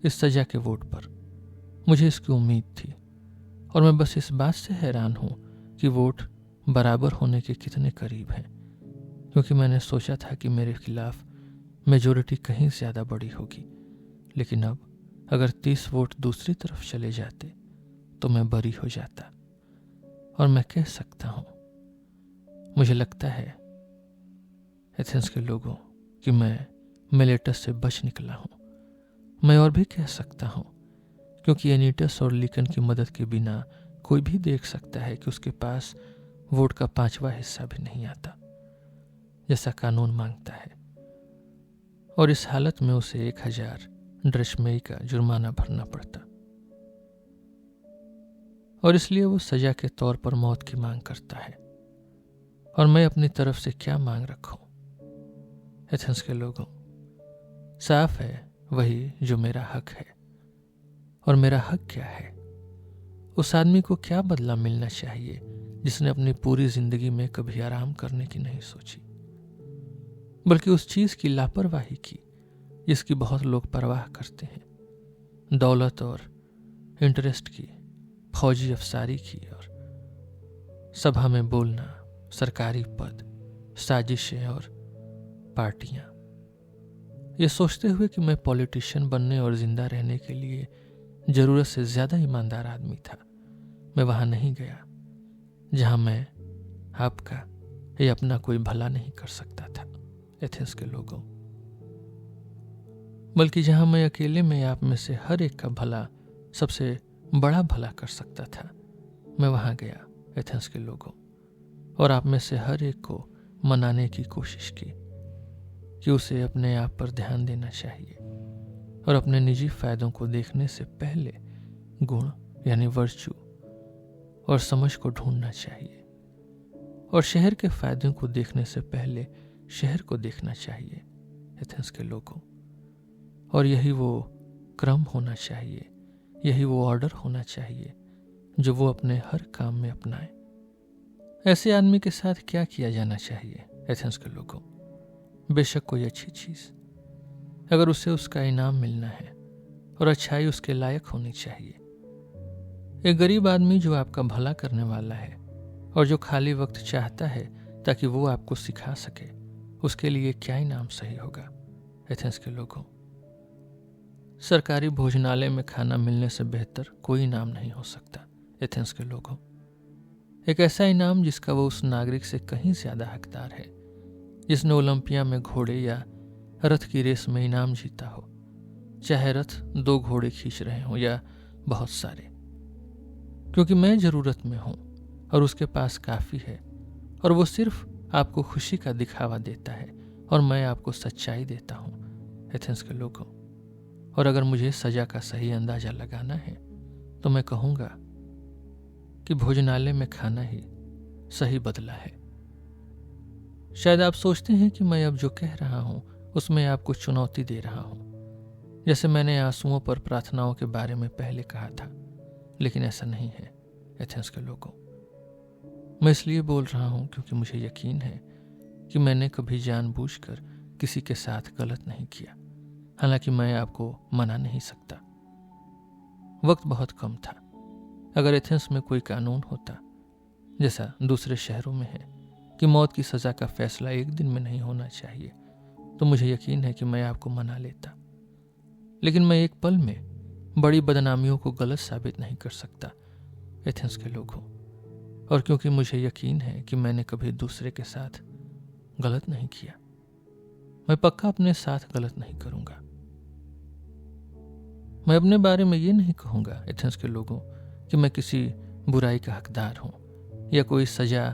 इस सजा के वोट पर मुझे इसकी उम्मीद थी, और मैं बस इस बात से हैरान हूं कि वोट बराबर होने के कितने करीब हैं, क्योंकि मैंने सोचा था कि मेरे खिलाफ मेजोरिटी कहीं ज्यादा बड़ी होगी। लेकिन अब अगर 30 वोट दूसरी तरफ चले जाते तो मैं बरी हो जाता, और मैं कह सकता हूं, मुझे लगता है एथेंस के लोगों, कि मैं मिलेटस से बच निकला हूं। मैं और भी कह सकता हूं, क्योंकि एनीटस और लीकन की मदद के बिना कोई भी देख सकता है कि उसके पास वोट का 5वां हिस्सा भी नहीं आता, जैसा कानून मांगता है। और इस हालत में उसे 1000 ड्रेशमेई का जुर्माना भरना पड़ता, और इसलिए वो सजा के तौर पर मौत की मांग करता है। और मैं अपनी तरफ से क्या मांग रखूं एथेंस के लोगों? साफ है, वही जो मेरा हक है। और मेरा हक क्या है? उस आदमी को क्या बदला मिलना चाहिए जिसने अपनी पूरी जिंदगी में कभी आराम करने की नहीं सोची, बल्कि उस चीज की लापरवाही की जिसकी बहुत लोग परवाह करते हैं, दौलत और इंटरेस्ट की, फौजी अफसारी की, और सभा में बोलना, सरकारी पद, साजिशें और पार्टियां। ये सोचते हुए कि मैं पॉलिटिशियन बनने और जिंदा रहने के लिए जरूरत से ज्यादा ईमानदार आदमी था, मैं वहां नहीं गया जहां मैं आपका या अपना कोई भला नहीं कर सकता था एथेंस के लोगों, बल्कि जहां मैं अकेले में आप में से हर एक का भला, सबसे बड़ा भला कर सकता था, मैं वहां गया एथेंस के लोगों, और आप में से हर एक को मनाने की कोशिश की कि उसे अपने आप पर ध्यान देना चाहिए और अपने निजी फायदों को देखने से पहले गुण यानी वर्चू और समझ को ढूंढना चाहिए, और शहर के फायदों को देखने से पहले शहर को देखना चाहिए एथेंस के लोगों। और यही वो क्रम होना चाहिए, यही वो ऑर्डर होना चाहिए जो वो अपने हर काम में अपनाए। ऐसे आदमी के साथ क्या किया जाना चाहिए एथेंस के लोगों? बेशक कोई अच्छी चीज, अगर उसे उसका इनाम मिलना है, और अच्छाई उसके लायक होनी चाहिए। एक गरीब आदमी जो आपका भला करने वाला है और जो खाली वक्त चाहता है ताकि वो आपको सिखा सके, उसके लिए क्या इनाम सही होगा एथेंस के लोगों? सरकारी भोजनालय में खाना मिलने से बेहतर कोई इनाम नहीं हो सकता एथेंस के लोगों। एक ऐसा इनाम जिसका वो उस नागरिक से कहीं ज्यादा हकदार है जिसने ओलंपिया में घोड़े या रथ की रेस में इनाम जीता हो, चाहे रथ 2 घोड़े खींच रहे हों या बहुत सारे, क्योंकि मैं जरूरत में हूं और उसके पास काफी है, और वो सिर्फ आपको खुशी का दिखावा देता है और मैं आपको सच्चाई देता हूं एथेंस के लोगों। और अगर मुझे सजा का सही अंदाजा लगाना है तो मैं कहूंगा कि भोजनालय में खाना ही सही बदला है। शायद आप सोचते हैं कि मैं अब जो कह रहा हूं उसमें आपको चुनौती दे रहा हूं, जैसे मैंने आंसुओं पर प्रार्थनाओं के बारे में पहले कहा था, लेकिन ऐसा नहीं है एथेंस के लोगों। मैं इसलिए बोल रहा हूं क्योंकि मुझे यकीन है कि मैंने कभी जानबूझकर किसी के साथ गलत नहीं किया, हालांकि मैं आपको मना नहीं सकता। वक्त बहुत कम था। अगर एथेंस में कोई कानून होता जैसा दूसरे शहरों में है कि मौत की सजा का फैसला 1 दिन में नहीं होना चाहिए, तो मुझे यकीन है कि मैं आपको मना लेता। लेकिन मैं एक पल में बड़ी बदनामियों को गलत साबित नहीं कर सकता एथेंस के लोगों, और क्योंकि मुझे यकीन है कि मैंने कभी दूसरे के साथ गलत नहीं किया, मैं पक्का अपने साथ गलत नहीं करूंगा। मैं अपने बारे में ये नहीं कहूंगा एथेंस के लोगों कि मैं किसी बुराई का हकदार हूं या कोई सजा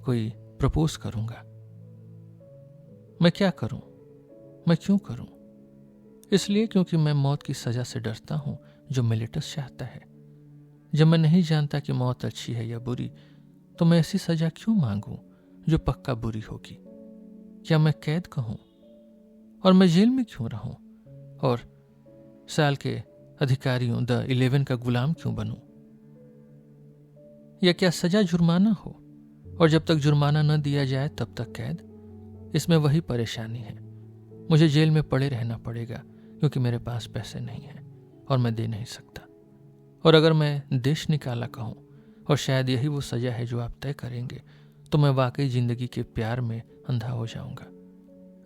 कोई प्रपोज करूंगा। मैं क्या करूं, मैं क्यों करूं? इसलिए क्योंकि मैं मौत की सजा से डरता हूं जो मिलिटस चाहता है। जब मैं नहीं जानता कि मौत अच्छी है या बुरी, तो मैं ऐसी सजा क्यों मांगूं जो पक्का बुरी होगी? क्या मैं कैद कहूं और मैं जेल में क्यों रहूं और साल के अधिकारियों द 11 का गुलाम क्यों बनूं? या क्या सजा जुर्माना हो और जब तक जुर्माना न दिया जाए तब तक कैद? इसमें वही परेशानी है। मुझे जेल में पड़े रहना पड़ेगा क्योंकि मेरे पास पैसे नहीं हैं और मैं दे नहीं सकता। और अगर मैं देश निकाला कहूं, और शायद यही वो सजा है जो आप तय करेंगे, तो मैं वाकई जिंदगी के प्यार में अंधा हो जाऊंगा।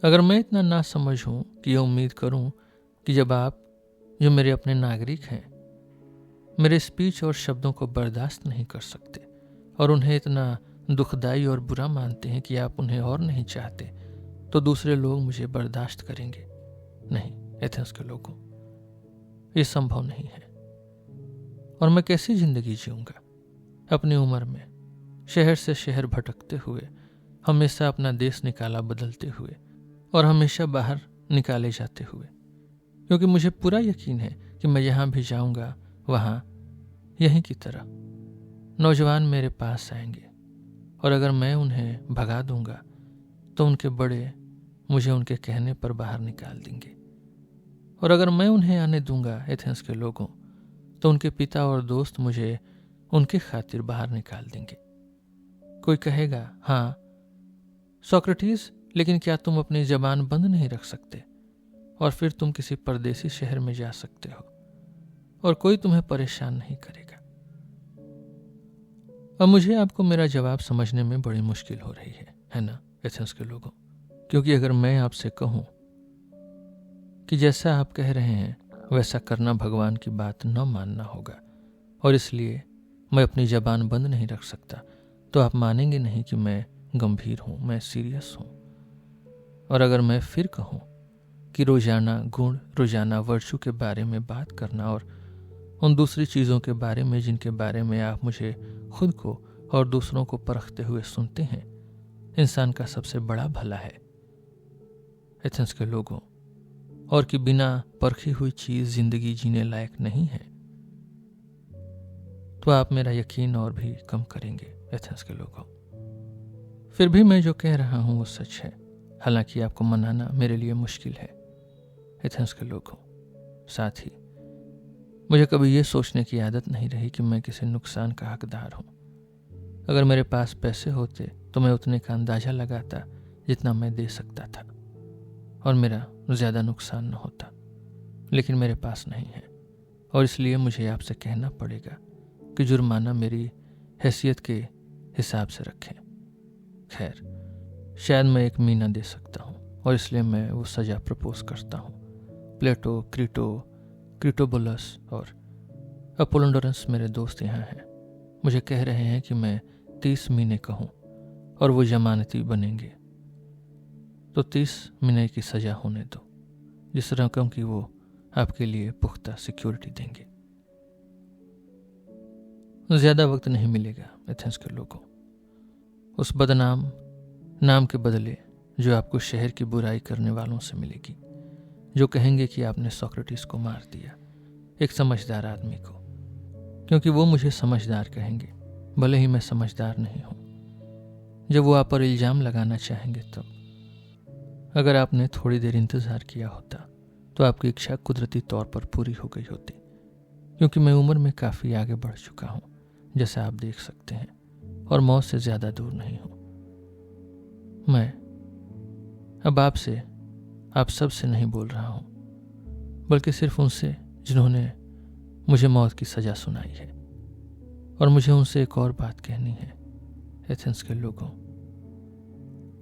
अगर मैं इतना ना समझ हूं कि यह उम्मीद करूं कि जब आप जो मेरे अपने नागरिक हैं मेरे स्पीच और शब्दों को बर्दाश्त नहीं कर सकते और उन्हें इतना दुखदाई और बुरा मानते हैं कि आप उन्हें और नहीं चाहते, तो दूसरे लोग मुझे बर्दाश्त करेंगे? नहीं एथेंस के लोगों, ये संभव नहीं है। और मैं कैसी जिंदगी जीऊंगा अपनी उम्र में, शहर से शहर भटकते हुए, हमेशा अपना देश निकाला बदलते हुए और हमेशा बाहर निकाले जाते हुए, क्योंकि मुझे पूरा यकीन है कि मैं जहां भी जाऊंगा वहां यहीं की तरह नौजवान मेरे पास आएंगे, और अगर मैं उन्हें भगा दूंगा तो उनके बड़े मुझे उनके कहने पर बाहर निकाल देंगे, और अगर मैं उन्हें आने दूंगा एथेंस के लोगों, तो उनके पिता और दोस्त मुझे उनके खातिर बाहर निकाल देंगे। कोई कहेगा, हाँ सोक्रेटिस, लेकिन क्या तुम अपनी जबान बंद नहीं रख सकते और फिर तुम किसी परदेसी शहर में जा सकते हो और कोई तुम्हें परेशान नहीं करेगा? अब मुझे आपको मेरा जवाब समझने में बड़ी मुश्किल हो रही है ना एथेंस के लोगों? क्योंकि अगर मैं आपसे कहूं कि जैसा आप कह रहे हैं वैसा करना भगवान की बात न मानना होगा, और इसलिए मैं अपनी जबान बंद नहीं रख सकता। तो आप मानेंगे नहीं कि मैं गंभीर हूँ, मैं सीरियस हूँ। और अगर मैं फिर कहूँ कि रोजाना गुण, रोजाना वर्चू के बारे में बात करना और उन दूसरी चीज़ों के बारे में जिनके बारे में आप मुझे खुद को और दूसरों को परखते हुए सुनते हैं, इंसान का सबसे बड़ा भला है एथेंस के लोगों, और कि बिना परखी हुई चीज़ जिंदगी जीने लायक नहीं है, तो आप मेरा यकीन और भी कम करेंगे एथेंस के लोगों। फिर भी मैं जो कह रहा हूं वो सच है, हालांकि आपको मनाना मेरे लिए मुश्किल है एथेंस के लोगों। साथ ही मुझे कभी ये सोचने की आदत नहीं रही कि मैं किसी नुकसान का हकदार हूं। अगर मेरे पास पैसे होते तो मैं उतने का अंदाजा लगाता जितना मैं दे सकता था, और मेरा ज़्यादा नुकसान न होता, लेकिन मेरे पास नहीं है, और इसलिए मुझे आपसे कहना पड़ेगा कि जुर्माना मेरी हैसियत के हिसाब से रखें। खैर, शायद मैं एक मीना दे सकता हूँ, और इसलिए मैं वो सज़ा प्रपोज करता हूँ। प्लेटो, क्रिटोबुलस और अपोलोडोरस मेरे दोस्त यहाँ हैं। मुझे कह रहे हैं कि मैं 30 महीने कहूँ और वो जमानती बनेंगे, तो 30 महीने की सज़ा होने दो, जिस रकम की वो आपके लिए पुख्ता सिक्योरिटी देंगे। ज़्यादा वक्त नहीं मिलेगा एथेंस के लोगों। उस बदनाम नाम के बदले जो आपको शहर की बुराई करने वालों से मिलेगी, जो कहेंगे कि आपने सोक्रेटिस को मार दिया, एक समझदार आदमी को, क्योंकि वो मुझे समझदार कहेंगे भले ही मैं समझदार नहीं हूं। जब वो आप पर इल्ज़ाम लगाना चाहेंगे तब अगर आपने थोड़ी देर इंतज़ार किया होता तो आपकी इच्छा कुदरती तौर पर पूरी हो गई होती, क्योंकि मैं उम्र में काफ़ी आगे बढ़ चुका हूं, जैसा आप देख सकते हैं, और मौत से ज़्यादा दूर नहीं हूं। मैं अब आप सब से नहीं बोल रहा हूं, बल्कि सिर्फ उनसे जिन्होंने मुझे मौत की सज़ा सुनाई है। और मुझे उनसे एक और बात कहनी है एथेंस के लोगों।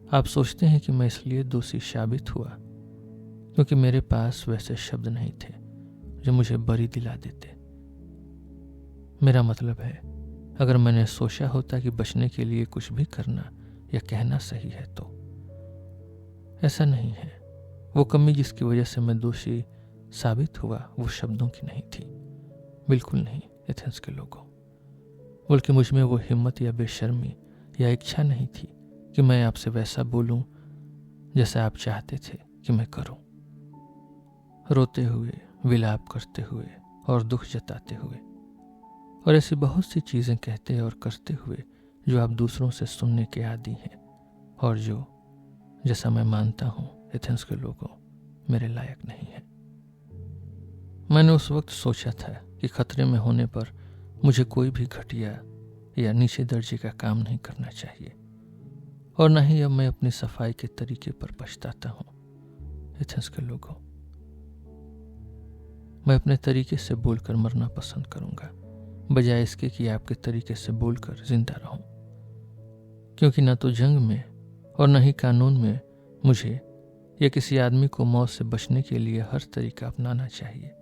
आप सोचते हैं कि मैं इसलिए दोषी साबित हुआ क्योंकि मेरे पास वैसे शब्द नहीं थे जो मुझे बरी दिला देते। मेरा मतलब है, अगर मैंने सोचा होता कि बचने के लिए कुछ भी करना या कहना सही है तो ऐसा नहीं है। वो कमी जिसकी वजह से मैं दोषी साबित हुआ वो शब्दों की नहीं थी, बिल्कुल नहीं एथेंस के लोगों, बल्कि मुझ में वो हिम्मत या बेशर्मी या इच्छा नहीं थी कि मैं आपसे वैसा बोलूं जैसा आप चाहते थे कि मैं करूं। रोते हुए, विलाप करते हुए और दुख जताते हुए, और ऐसी बहुत सी चीज़ें कहते और करते हुए जो आप दूसरों से सुनने के आदी हैं, और जो, जैसा मैं मानता हूं एथेंस के लोगों, मेरे लायक नहीं है। मैंने उस वक्त सोचा था कि खतरे में होने पर मुझे कोई भी घटिया या नीचे दर्जे का काम नहीं करना चाहिए, और न ही अब मैं अपनी सफाई के तरीके पर पछताता हूं एथेंस के लोगों। मैं अपने तरीके से बोलकर मरना पसंद करूंगा, बजाय इसके कि आपके तरीके से बोलकर जिंदा रहूं, क्योंकि न तो जंग में और न ही कानून में मुझे या किसी आदमी को मौत से बचने के लिए हर तरीका अपनाना चाहिए।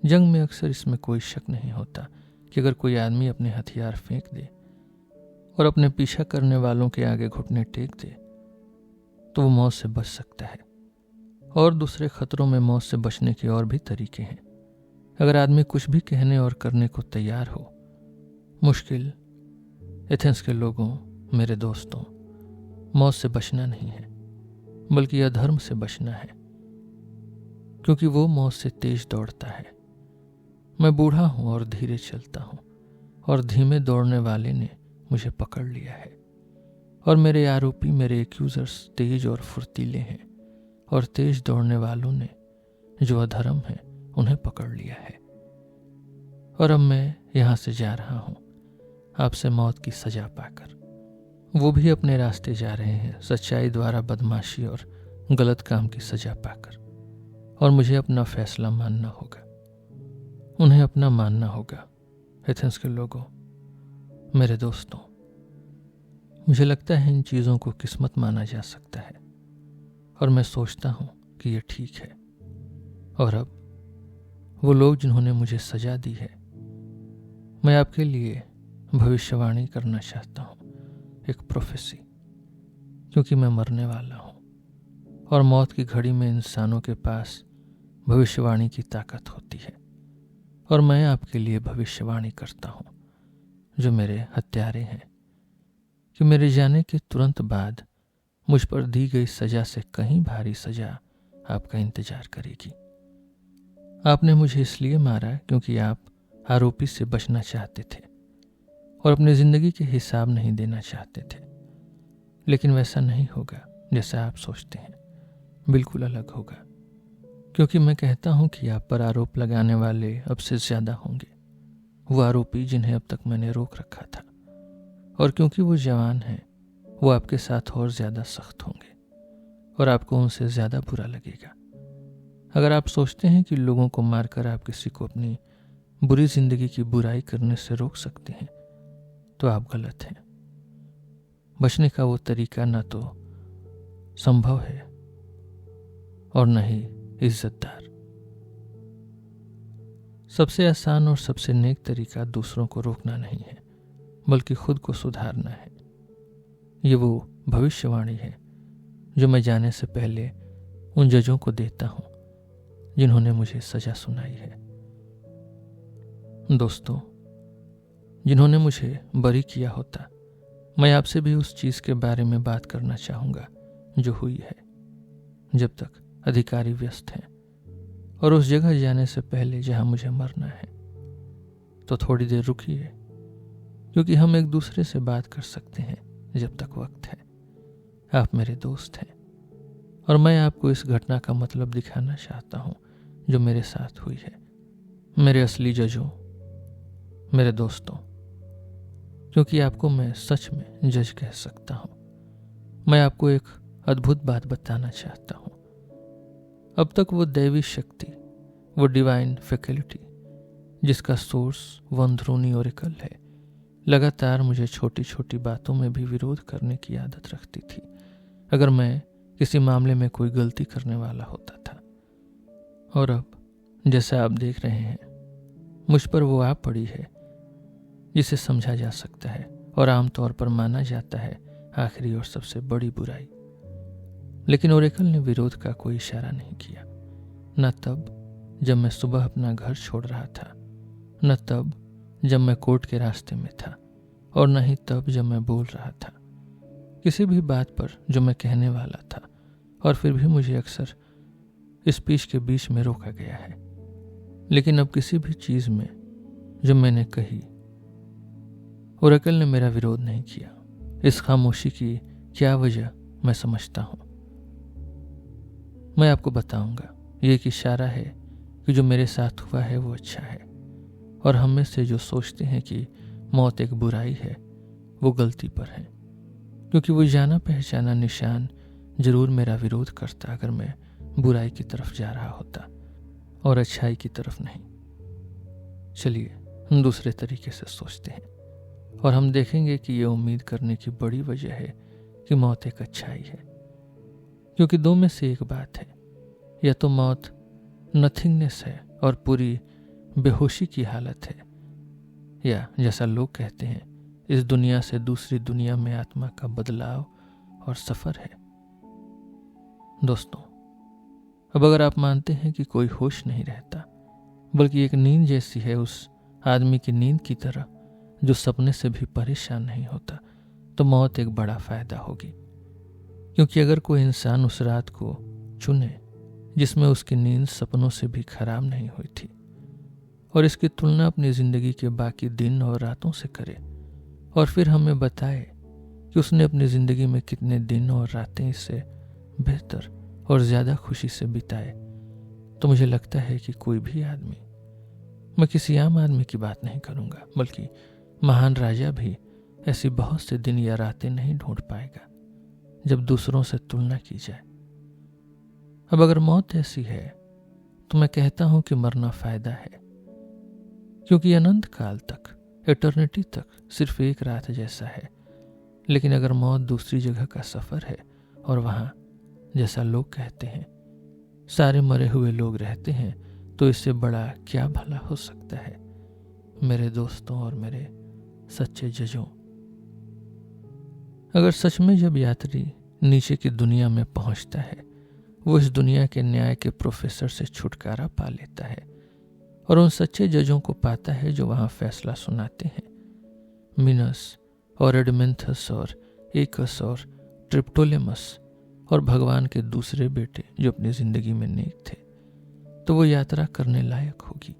जंग में अक्सर इसमें कोई शक नहीं होता कि अगर कोई आदमी अपने हथियार फेंक दे और अपने पीछा करने वालों के आगे घुटने टेक दे तो वो मौत से बच सकता है। और दूसरे खतरों में मौत से बचने के और भी तरीके हैं। अगर आदमी कुछ भी कहने और करने को तैयार हो, मुश्किल एथेंस के लोगों, मेरे दोस्तों, मौत से बचना नहीं है, बल्कि अधर्म से बचना है, क्योंकि वो मौत से तेज दौड़ता है। मैं बूढ़ा हूं और धीरे चलता हूं, और धीमे दौड़ने वाले ने मुझे पकड़ लिया है, और मेरे आरोपी, मेरे एक्यूजर्स तेज और फुर्तीले हैं, और तेज दौड़ने वालों ने जो अधर्म है उन्हें पकड़ लिया है। और अब मैं यहां से जा रहा हूं आपसे मौत की सजा पाकर। वो भी अपने रास्ते जा रहे हैं, सच्चाई द्वारा बदमाशी और गलत काम की सजा पाकर, और मुझे अपना फैसला मानना होगा, उन्हें अपना मानना होगा एथेंस के लोगों, मेरे दोस्तों। मुझे लगता है इन चीज़ों को किस्मत माना जा सकता है, और मैं सोचता हूं कि ये ठीक है। और अब वो लोग जिन्होंने मुझे सजा दी है, मैं आपके लिए भविष्यवाणी करना चाहता हूँ, एक प्रोफेसी, क्योंकि मैं मरने वाला हूँ और मौत की घड़ी में इंसानों के पास भविष्यवाणी की ताकत होती है। और मैं आपके लिए भविष्यवाणी करता हूँ, जो मेरे हत्यारे हैं, कि मेरे जाने के तुरंत बाद मुझ पर दी गई सजा से कहीं भारी सजा आपका इंतजार करेगी। आपने मुझे इसलिए मारा क्योंकि आप आरोपी से बचना चाहते थे और अपनी जिंदगी के हिसाब नहीं देना चाहते थे। लेकिन वैसा नहीं होगा जैसा आप सोचते हैं, बिल्कुल अलग होगा, क्योंकि मैं कहता हूं कि आप पर आरोप लगाने वाले अब से ज्यादा होंगे, वो आरोपी जिन्हें अब तक मैंने रोक रखा था। और क्योंकि वो जवान हैं, वो आपके साथ और ज्यादा सख्त होंगे और आपको उनसे ज्यादा बुरा लगेगा। अगर आप सोचते हैं कि लोगों को मारकर आप किसी को अपनी बुरी जिंदगी की बुराई करने से रोक सकते हैं, तो आप गलत हैं। बचने का वो तरीका न तो संभव है और न ही इज्जतदार। सबसे आसान और सबसे नेक तरीका दूसरों को रोकना नहीं है, बल्कि खुद को सुधारना है। ये वो भविष्यवाणी है जो मैं जाने से पहले उन जजों को देता हूं जिन्होंने मुझे सजा सुनाई है। दोस्तों, जिन्होंने मुझे बरी किया होता, मैं आपसे भी उस चीज के बारे में बात करना चाहूंगा जो हुई है। जब तक अधिकारी व्यस्त हैं और उस जगह जाने से पहले जहां मुझे मरना है, तो थोड़ी देर रुकिए, क्योंकि हम एक दूसरे से बात कर सकते हैं जब तक वक्त है। आप मेरे दोस्त हैं और मैं आपको इस घटना का मतलब दिखाना चाहता हूं जो मेरे साथ हुई है, मेरे असली जजों, मेरे दोस्तों, क्योंकि आपको मैं सच में जज कह सकता हूं। मैं आपको एक अद्भुत बात बताना चाहता हूं। अब तक वो दैवी शक्ति, वो डिवाइन फैकल्टी जिसका सोर्स वो अंदरूनी ओरेकल है, लगातार मुझे छोटी छोटी बातों में भी विरोध करने की आदत रखती थी अगर मैं किसी मामले में कोई गलती करने वाला होता था। और अब जैसा आप देख रहे हैं, मुझ पर वो आ पड़ी है जिसे समझा जा सकता है और आमतौर पर माना जाता है आखिरी और सबसे बड़ी बुराई। लेकिन ओरेकल ने विरोध का कोई इशारा नहीं किया, न तब जब मैं सुबह अपना घर छोड़ रहा था, न तब जब मैं कोर्ट के रास्ते में था, और न ही तब जब मैं बोल रहा था किसी भी बात पर जो मैं कहने वाला था। और फिर भी मुझे अक्सर स्पीच के बीच में रोका गया है। लेकिन अब किसी भी चीज में जो मैंने कही, ओरेकल ने मेरा विरोध नहीं किया। इस खामोशी की क्या वजह मैं समझता हूं, मैं आपको बताऊंगा। ये एक इशारा है कि जो मेरे साथ हुआ है वो अच्छा है, और हम में से जो सोचते हैं कि मौत एक बुराई है, वो गलती पर है, क्योंकि वो जाना पहचाना निशान जरूर मेरा विरोध करता अगर मैं बुराई की तरफ जा रहा होता और अच्छाई की तरफ नहीं। चलिए हम दूसरे तरीके से सोचते हैं और हम देखेंगे कि ये उम्मीद करने की बड़ी वजह है कि मौत एक अच्छाई है, क्योंकि दो में से एक बात है, या तो मौत नथिंगनेस है और पूरी बेहोशी की हालत है, या जैसा लोग कहते हैं इस दुनिया से दूसरी दुनिया में आत्मा का बदलाव और सफर है। दोस्तों, अब अगर आप मानते हैं कि कोई होश नहीं रहता, बल्कि एक नींद जैसी है उस आदमी की नींद की तरह जो सपने से भी परेशान नहीं होता, तो मौत एक बड़ा फायदा होगी। क्योंकि अगर कोई इंसान उस रात को चुने जिसमें उसकी नींद सपनों से भी खराब नहीं हुई थी, और इसकी तुलना अपनी जिंदगी के बाकी दिन और रातों से करे, और फिर हमें बताए कि उसने अपनी जिंदगी में कितने दिन और रातें इससे बेहतर और ज्यादा खुशी से बिताए, तो मुझे लगता है कि कोई भी आदमी, मैं किसी आम आदमी की बात नहीं करूंगा, बल्कि महान राजा भी ऐसी बहुत से दिन या रातें नहीं ढूंढ पाएगा जब दूसरों से तुलना की जाए। अब अगर मौत ऐसी है, तो मैं कहता हूं कि मरना फायदा है, क्योंकि अनंत काल तक, एटर्निटी तक सिर्फ एक रात जैसा है। लेकिन अगर मौत दूसरी जगह का सफर है और वहां, जैसा लोग कहते हैं, सारे मरे हुए लोग रहते हैं तो इससे बड़ा क्या भला हो सकता है। मेरे दोस्तों और मेरे सच्चे जजों, अगर सच में जब यात्री नीचे की दुनिया में पहुंचता है वो इस दुनिया के न्याय के प्रोफेसर से छुटकारा पा लेता है और उन सच्चे जजों को पाता है जो वहां फैसला सुनाते हैं, मिनस और एडमेंथस और एकस और ट्रिप्टोलेमस और भगवान के दूसरे बेटे जो अपनी जिंदगी में नेक थे, तो वो यात्रा करने लायक होगी।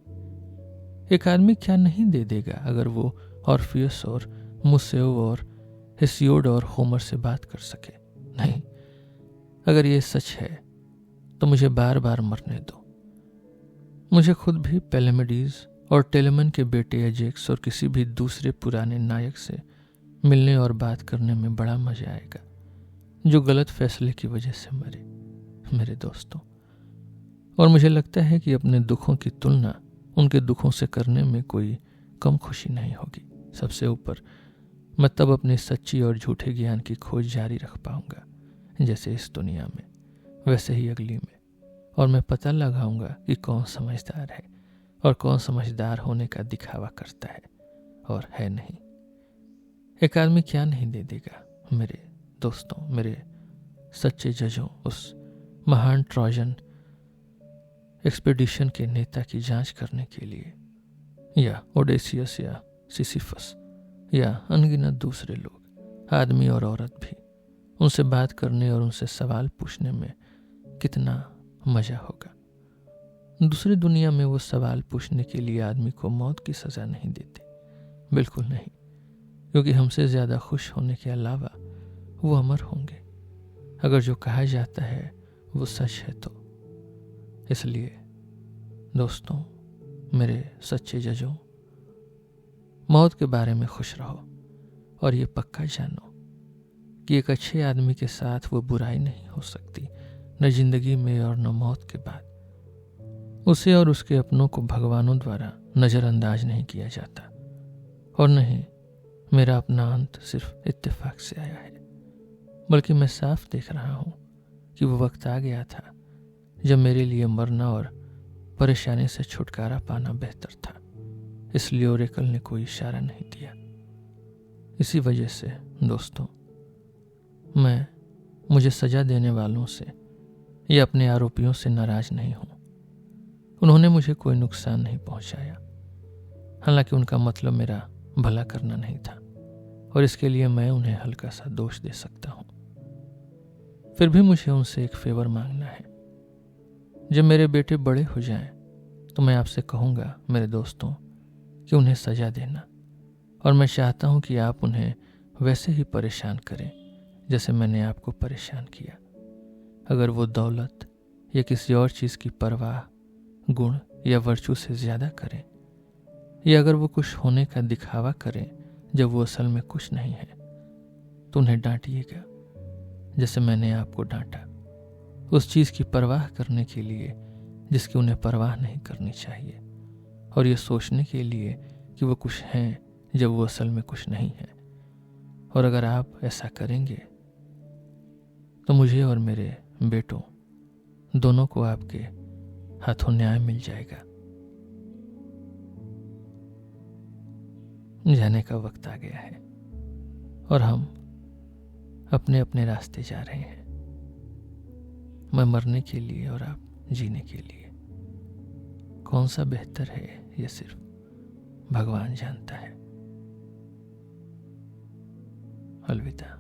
एक आदमी क्या नहीं दे देगा अगर वो ऑर्फियस और मुसेव और हेसियोड और होमर से बात कर सके। नहीं, अगर ये सच है तो मुझे बार बार मरने दो। मुझे खुद भी पेलेमिडीज और टेलेमन के बेटे एजेक्स और किसी भी दूसरे पुराने नायक से मिलने और बात करने में बड़ा मजा आएगा जो गलत फैसले की वजह से मरे, मेरे दोस्तों। और मुझे लगता है कि अपने दुखों की तुलना उनके दुखों से करने में कोई कम खुशी नहीं होगी। सबसे ऊपर मैं तब अपने सच्ची और झूठे ज्ञान की खोज जारी रख पाऊंगा, जैसे इस दुनिया में वैसे ही अगली में, और मैं पता लगाऊंगा कि कौन समझदार है और कौन समझदार होने का दिखावा करता है और है नहीं। एक आदमी क्या नहीं दे देगा, मेरे दोस्तों, मेरे सच्चे जजों, उस महान ट्रोजन एक्सपेडिशन के नेता की जांच करने के लिए, या ओडेसियस या सिसिफस या अनगिनत दूसरे लोग, आदमी और औरत भी, उनसे बात करने और उनसे सवाल पूछने में कितना मजा होगा। दूसरी दुनिया में वो सवाल पूछने के लिए आदमी को मौत की सजा नहीं देते, बिल्कुल नहीं, क्योंकि हमसे ज्यादा खुश होने के अलावा वो अमर होंगे अगर जो कहा जाता है वो सच है तो। इसलिए दोस्तों, मेरे सच्चे जजों, मौत के बारे में खुश रहो और ये पक्का जानो कि एक अच्छे आदमी के साथ वो बुराई नहीं हो सकती, न जिंदगी में और न मौत के बाद। उसे और उसके अपनों को भगवानों द्वारा नजरअंदाज नहीं किया जाता, और नहीं मेरा अपना अंत सिर्फ इत्तेफाक से आया है, बल्कि मैं साफ देख रहा हूं कि वो वक्त आ गया था जब मेरे लिए मरना और परेशानी से छुटकारा पाना बेहतर था। इसलिए ओरेकल ने कोई इशारा नहीं दिया। इसी वजह से दोस्तों, मैं मुझे सजा देने वालों से या अपने आरोपियों से नाराज नहीं हूं। उन्होंने मुझे कोई नुकसान नहीं पहुंचाया, हालांकि उनका मतलब मेरा भला करना नहीं था, और इसके लिए मैं उन्हें हल्का सा दोष दे सकता हूं। फिर भी मुझे उनसे एक फेवर मांगना है। जब मेरे बेटे बड़े हो जाएं तो मैं आपसे कहूंगा मेरे दोस्तों कि उन्हें सजा देना, और मैं चाहता हूं कि आप उन्हें वैसे ही परेशान करें जैसे मैंने आपको परेशान किया। अगर वो दौलत या किसी और चीज की परवाह गुण या वर्चू से ज्यादा करें, या अगर वो कुछ होने का दिखावा करें जब वो असल में कुछ नहीं है, तो उन्हें डांटिएगा जैसे मैंने आपको डांटा, उस चीज की परवाह करने के लिए जिसकी उन्हें परवाह नहीं करनी चाहिए, और ये सोचने के लिए कि वो कुछ हैं जब वो असल में कुछ नहीं है। और अगर आप ऐसा करेंगे तो मुझे और मेरे बेटों दोनों को आपके हाथों न्याय मिल जाएगा। जाने का वक्त आ गया है और हम अपने अपने रास्ते जा रहे हैं, मैं मरने के लिए और आप जीने के लिए। कौन सा बेहतर है ये सिर्फ भगवान जानता है। अलविदा।